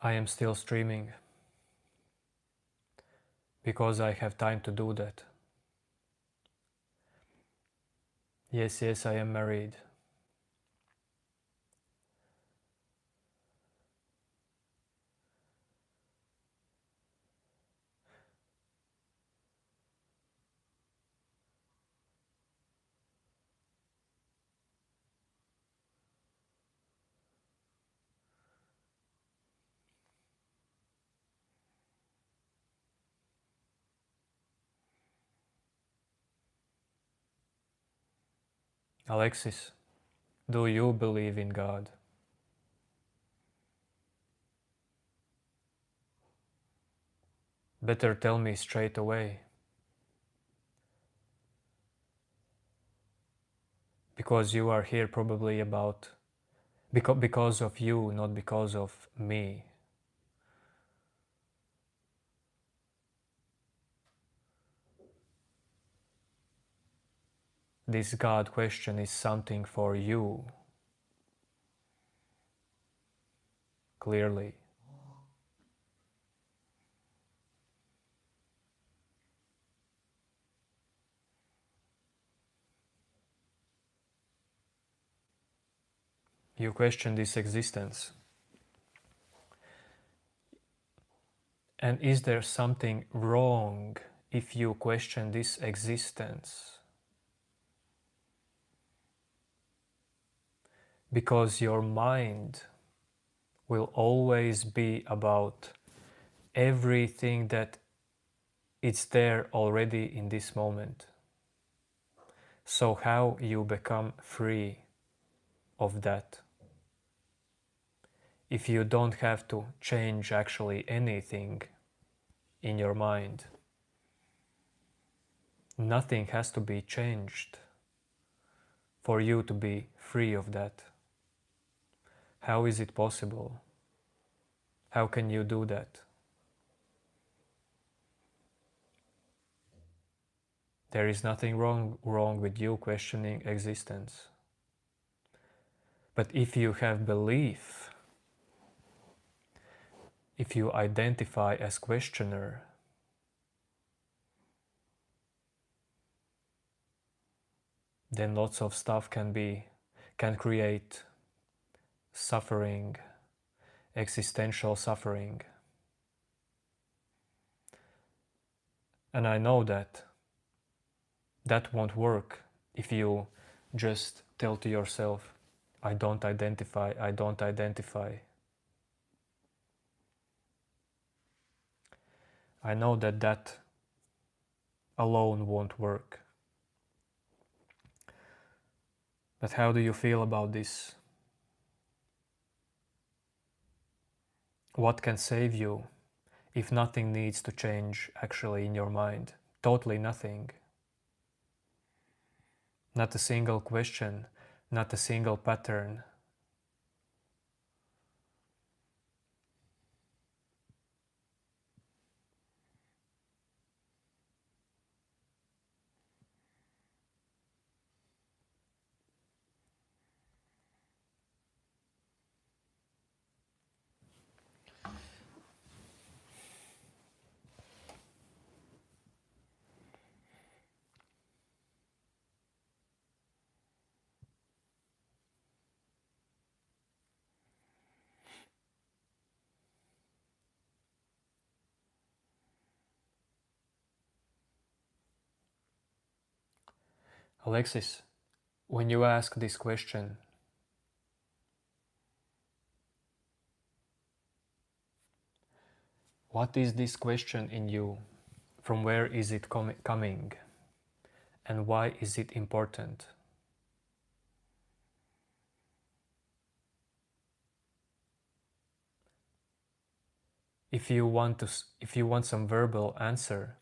I am still streaming because I have time to do that. Yes, yes, I am married. Alexis, do you believe in God? Better tell me straight away. Because you are here probably because of you, not because of me. This God question is something for you, clearly. You question this existence. And is there something wrong if you question this existence? Because your mind will always be about everything that it's there already in this moment. So how you become free of that? If you don't have to change actually anything in your mind, nothing has to be changed for you to be free of that. How is it possible? How can you do that? There is nothing wrong with you questioning existence. But if you have belief, if you identify as questioner, then lots of stuff can create suffering, existential suffering. And I know that won't work if you just tell to yourself, I don't identify, I don't identify. I know that that alone won't work. But how do you feel about this? What can save you if nothing needs to change actually in your mind? Totally nothing. Not a single question, not a single pattern. Alexis, when you ask this question, what is this question in you? From where is it coming? And why is it important? If you want some verbal answer,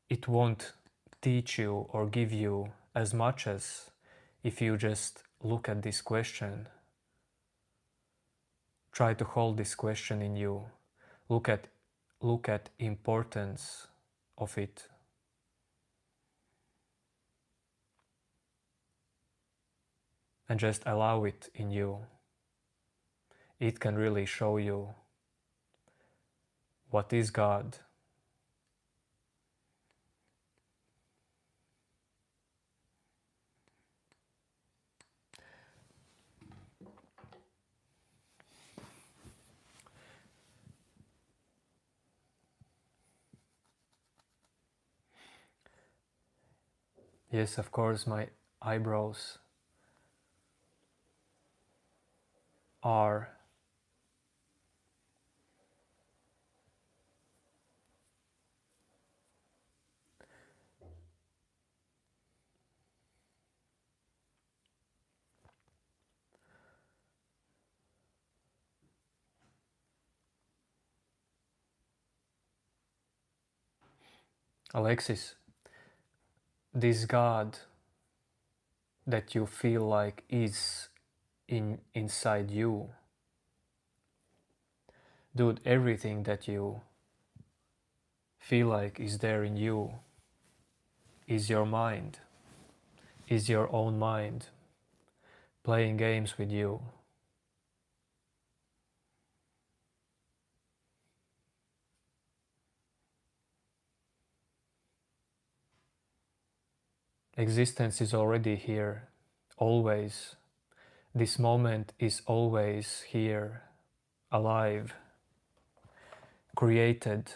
it won't teach you or give you as much as if you just look at this question. Try to hold this question in you. Look at importance of it. And just allow it in you. It can really show you what is God. Yes, of course, my eyebrows are Alexis, this God that you feel like is inside you. Dude, everything that you feel like is there in you is your mind, is your own mind playing games with you. Existence is already here, always. This moment is always here, alive, created,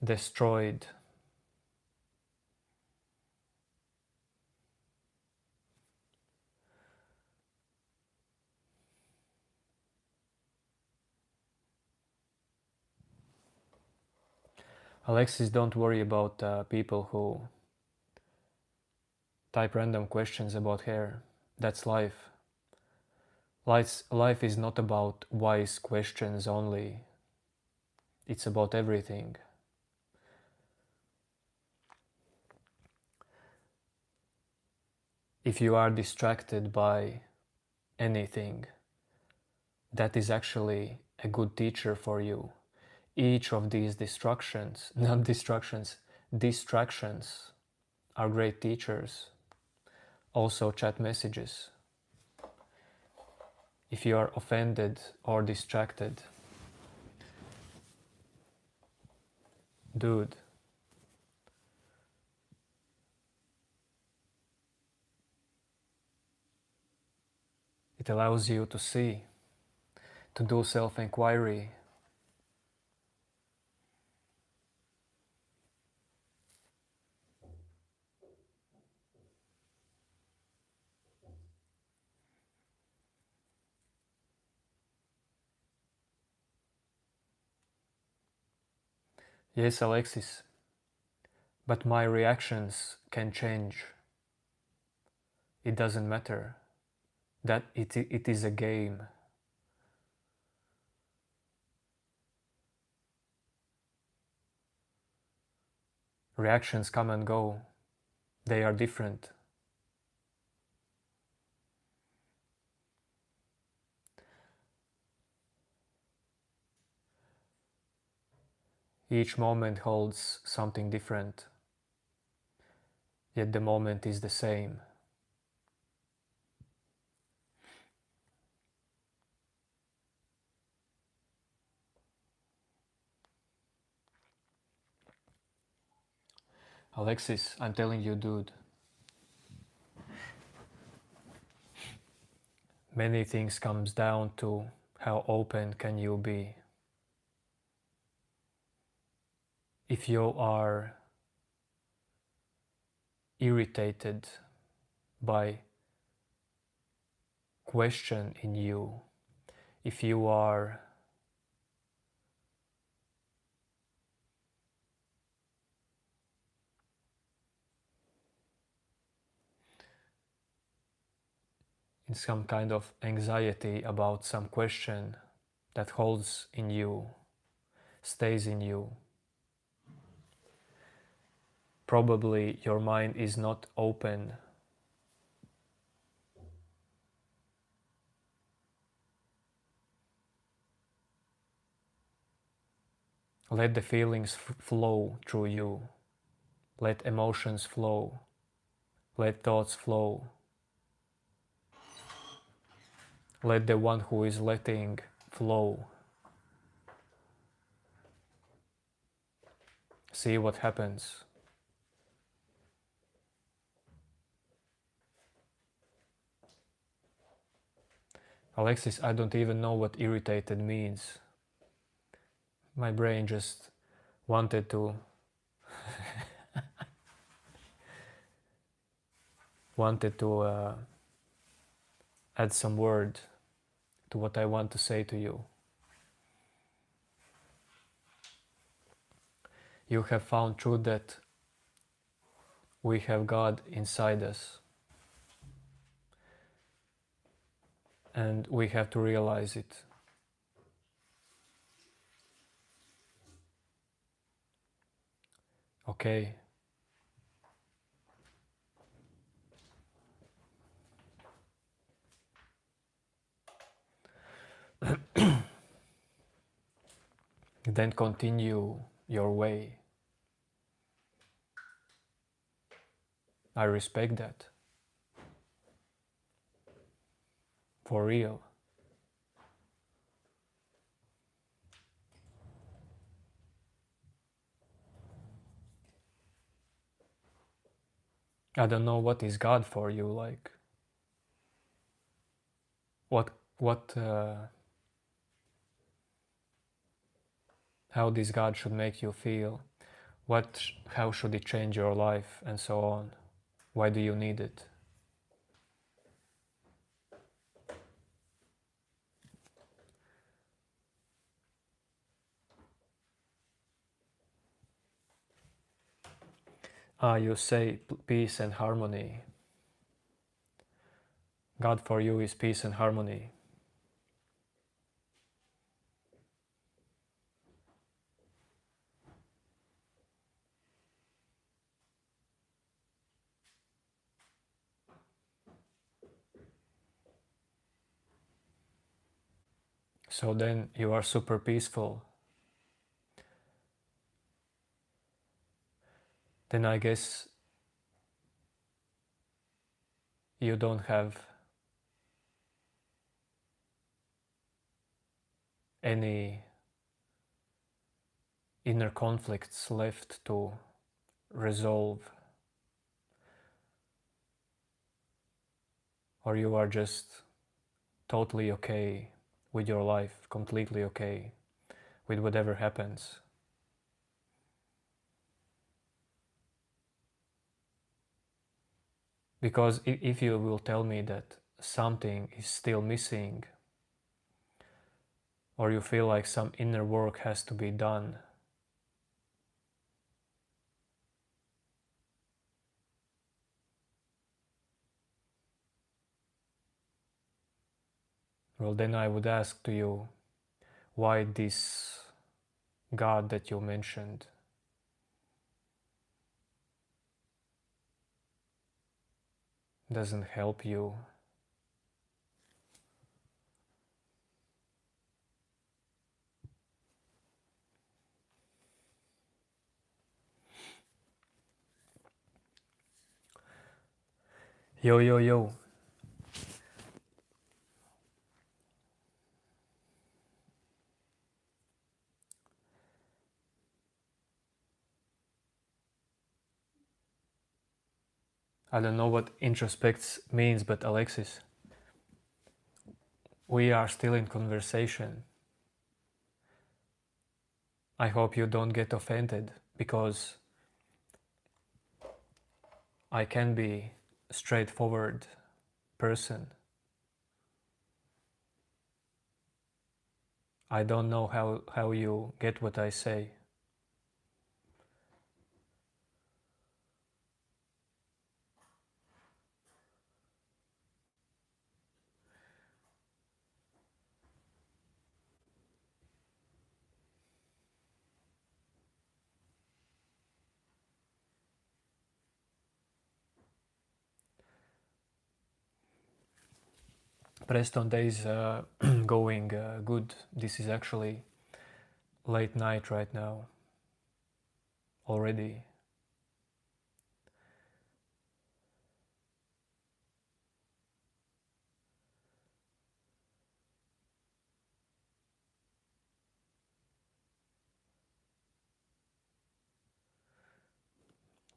destroyed. Alexis, don't worry about people who type random questions about hair. That's life. Life is not about wise questions only. It's about everything. If you are distracted by anything, that is actually a good teacher for you. Each of these not distractions are great teachers. Also chat messages. If you are offended or distracted, dude, it allows you to see, to do self-inquiry. Yes, Alexis, but my reactions can change. It doesn't matter. That it is a game. Reactions come and go. They are different. Each moment holds something different, yet the moment is the same. Alexis, I'm telling you, dude, many things comes down to how open can you be. If you are irritated by question in you, if you are in some kind of anxiety about some question that holds in you, stays in you, probably your mind is not open. Let the feelings flow through you. Let emotions flow. Let thoughts flow. Let the one who is letting flow. See what happens. Alexis, I don't even know what irritated means. My brain just wanted to add some word to what I want to say to you. You have found truth that we have God inside us, and we have to realize it. Okay. Then continue your way. I respect that. For real. I don't know what is God for you, like what how this God should make you feel, how should it change your life, and so on. Why do you need it? You say peace and harmony. God for you is peace and harmony. So then you are super peaceful. Then I guess you don't have any inner conflicts left to resolve, or you are just totally okay with your life, completely okay with whatever happens. Because if you will tell me that something is still missing, or you feel like some inner work has to be done, Well, then I would ask to you, why this God that you mentioned doesn't help you? Yo, yo, yo. I don't know what introspects means, but Alexis, we are still in conversation. I hope you don't get offended, because I can be a straightforward person. I don't know how you get what I say. Preston days going good. This is actually late night right now already.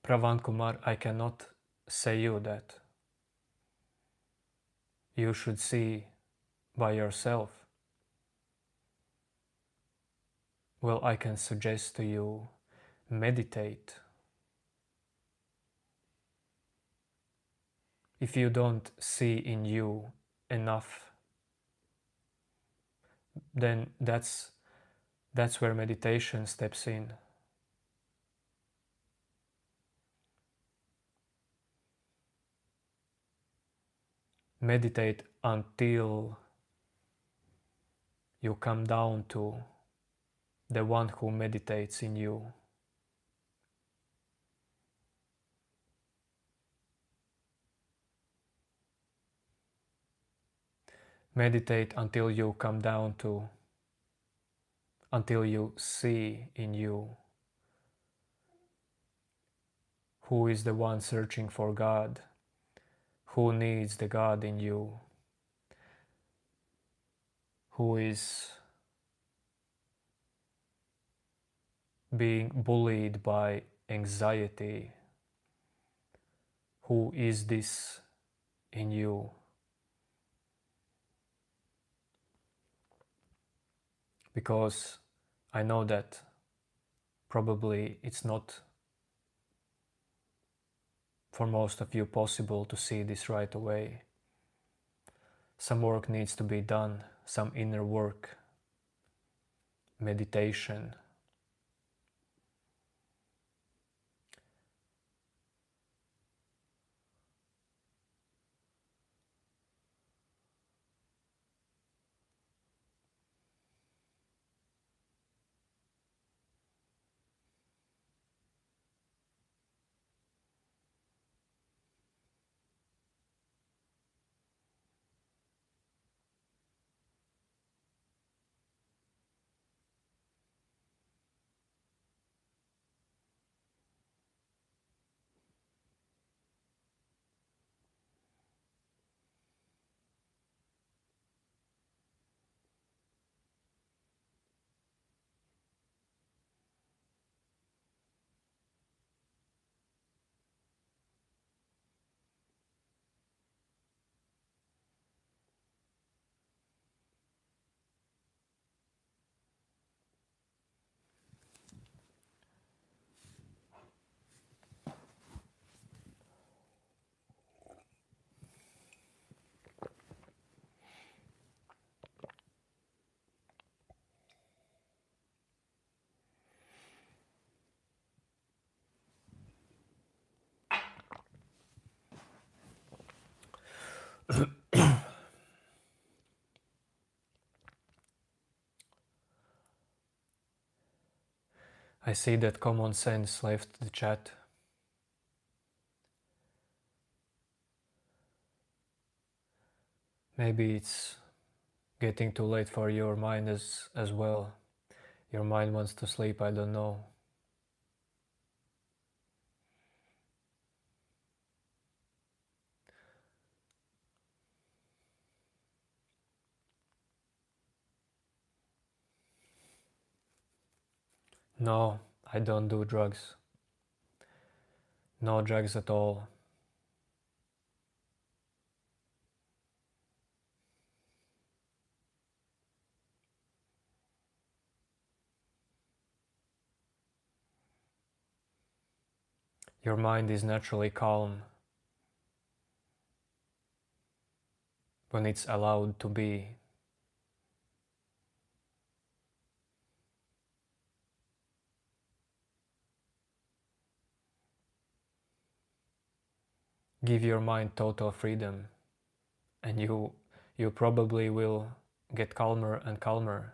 Pravan Kumar, I cannot say you that. You should see by yourself. Well, I can suggest to you, meditate. If you don't see in you enough, then that's where meditation steps in. Meditate until you come down to the one who meditates in you. Meditate until you come down to, until you see in you who is the one searching for God, who needs the God in you, who is being bullied by anxiety, who is this in you. Because I know that probably it's not for most of you possible to see this right away. Some work needs to be done, some inner work, meditation. I see that Common Sense left the chat. Maybe it's getting too late for your mind as well. Your mind wants to sleep, I don't know. No, I don't do drugs. No drugs at all. Your mind is naturally calm when it's allowed to be. Give your mind total freedom, and you probably will get calmer and calmer.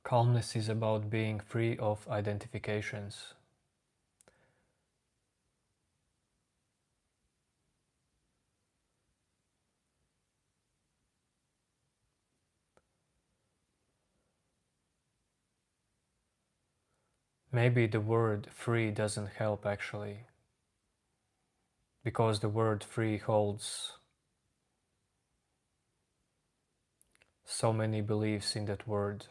Calmness is about being free of identifications. Maybe the word free doesn't help actually, because the word free holds so many beliefs in that word.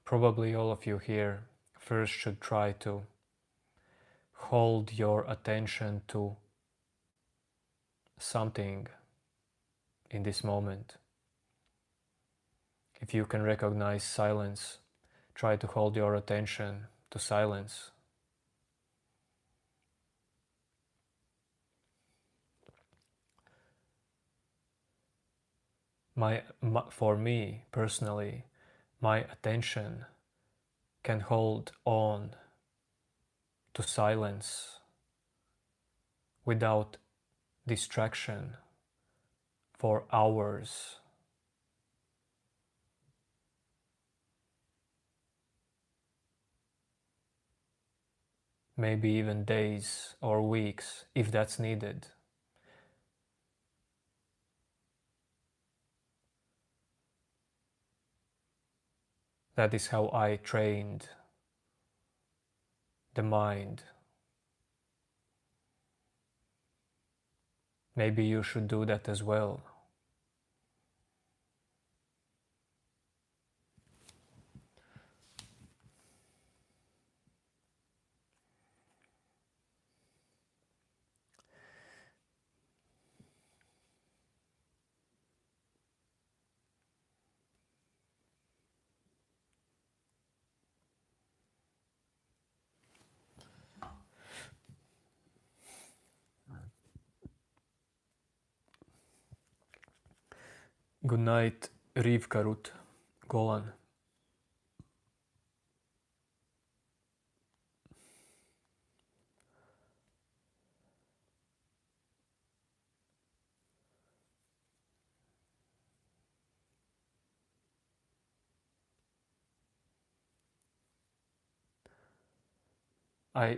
Probably all of you here first should try to hold your attention to something in this moment. If you can recognize silence, try to hold your attention to silence. For me personally, my attention can hold on to silence without distraction for hours. Maybe even days or weeks if that's needed. That is how I trained the mind. Maybe you should do that as well. Good night, Rivkarut Golan.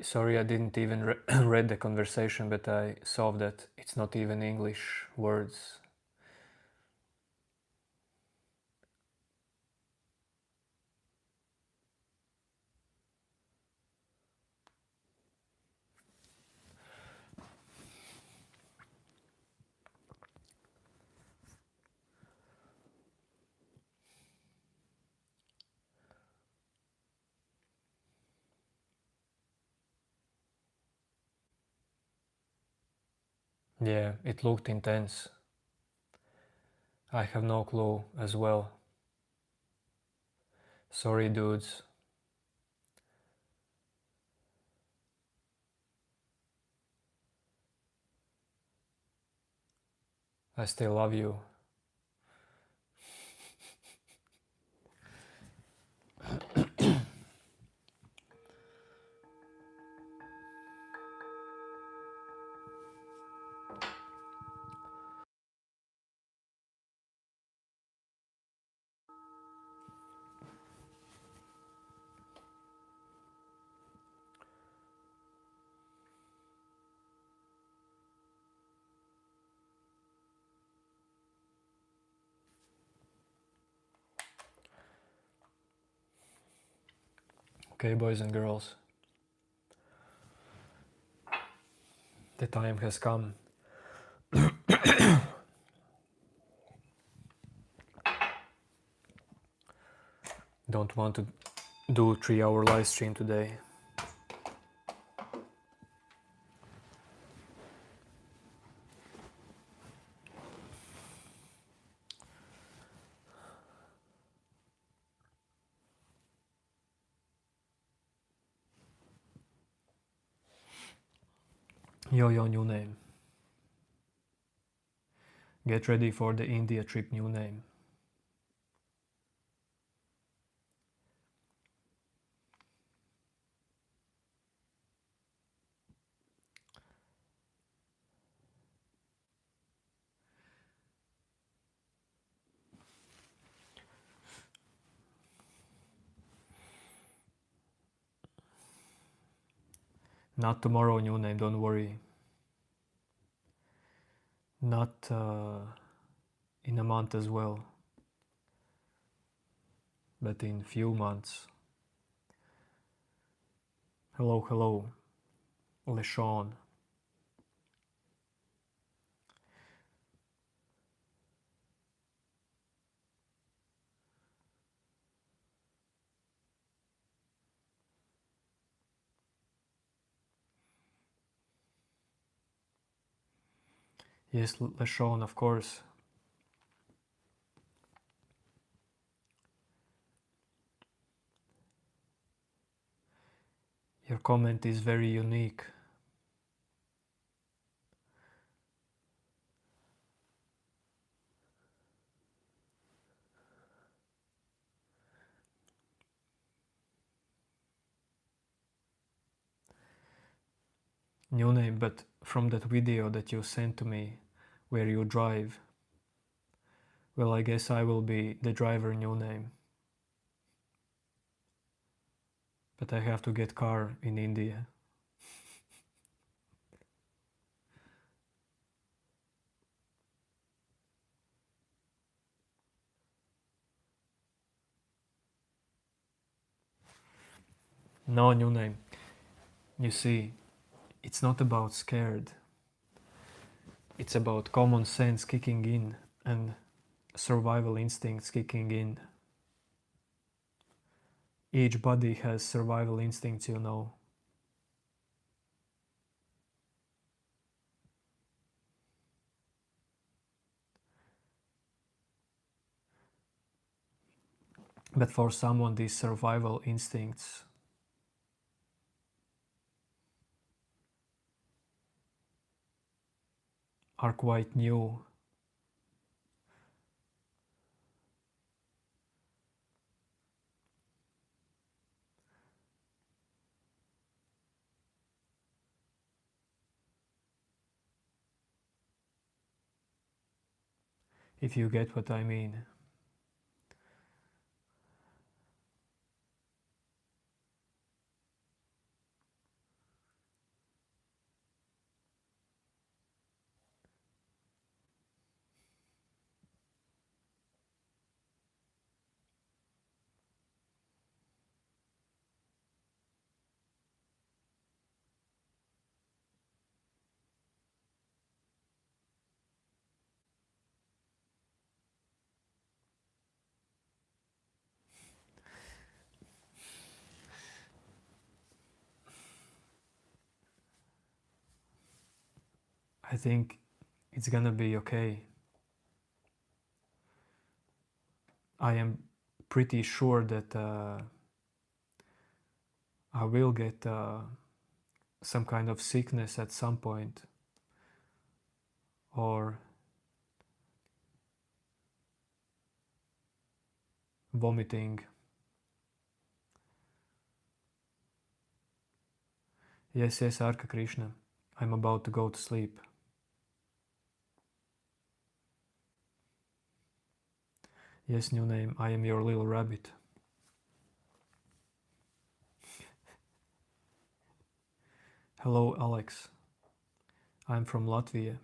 Sorry, I didn't even read the conversation, but I saw that it's not even English words. Yeah, it looked intense. I have no clue as well. Sorry, dudes. I still love you. Okay, boys and girls. The time has come. Don't want to do 3-hour live stream today. Yo, new name. Get ready for the India trip, new name. Not tomorrow, new name, don't worry. Not in a month as well, but in few months. Hello, LeSean. Yes, LeSean, of course. Your comment is very unique. New name, but from that video that you sent to me, where you drive, well, I guess I will be the driver, new name. But I have to get car in India. No, new name. You see, it's not about scared. It's about common sense kicking in and survival instincts kicking in. Each body has survival instincts, you know. But for someone, these survival instincts are quite new. If you get what I mean. I think it's gonna be okay. I am pretty sure that I will get some kind of sickness at some point, or vomiting. Yes, Arka Krishna. I'm about to go to sleep. Yes, new name. I am your little rabbit. Hello, Alex. I'm from Latvia.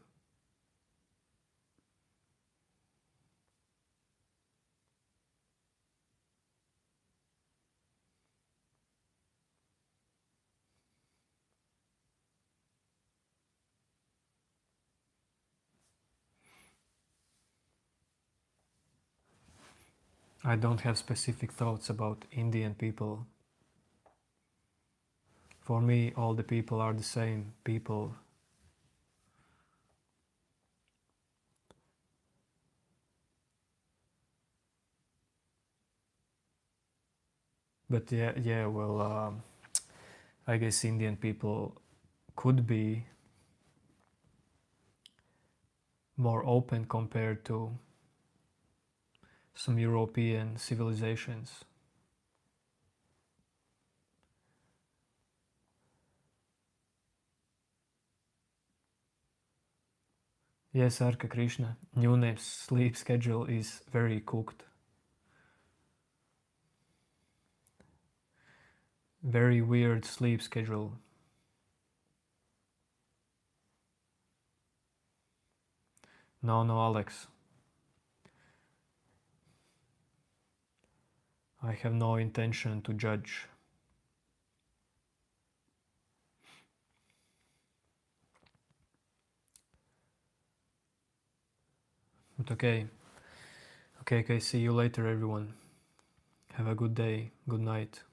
I don't have specific thoughts about Indian people. For me, all the people are the same people. But well, I guess Indian people could be more open compared to some European civilizations. Yes, Arka Krishna. New name's sleep schedule is very cooked. Very weird sleep schedule. No, Alex. I have no intention to judge. But okay, see you later, everyone. Have a good day, good night.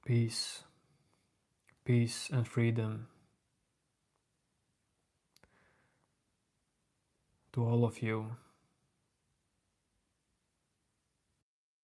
Peace and freedom to all of you.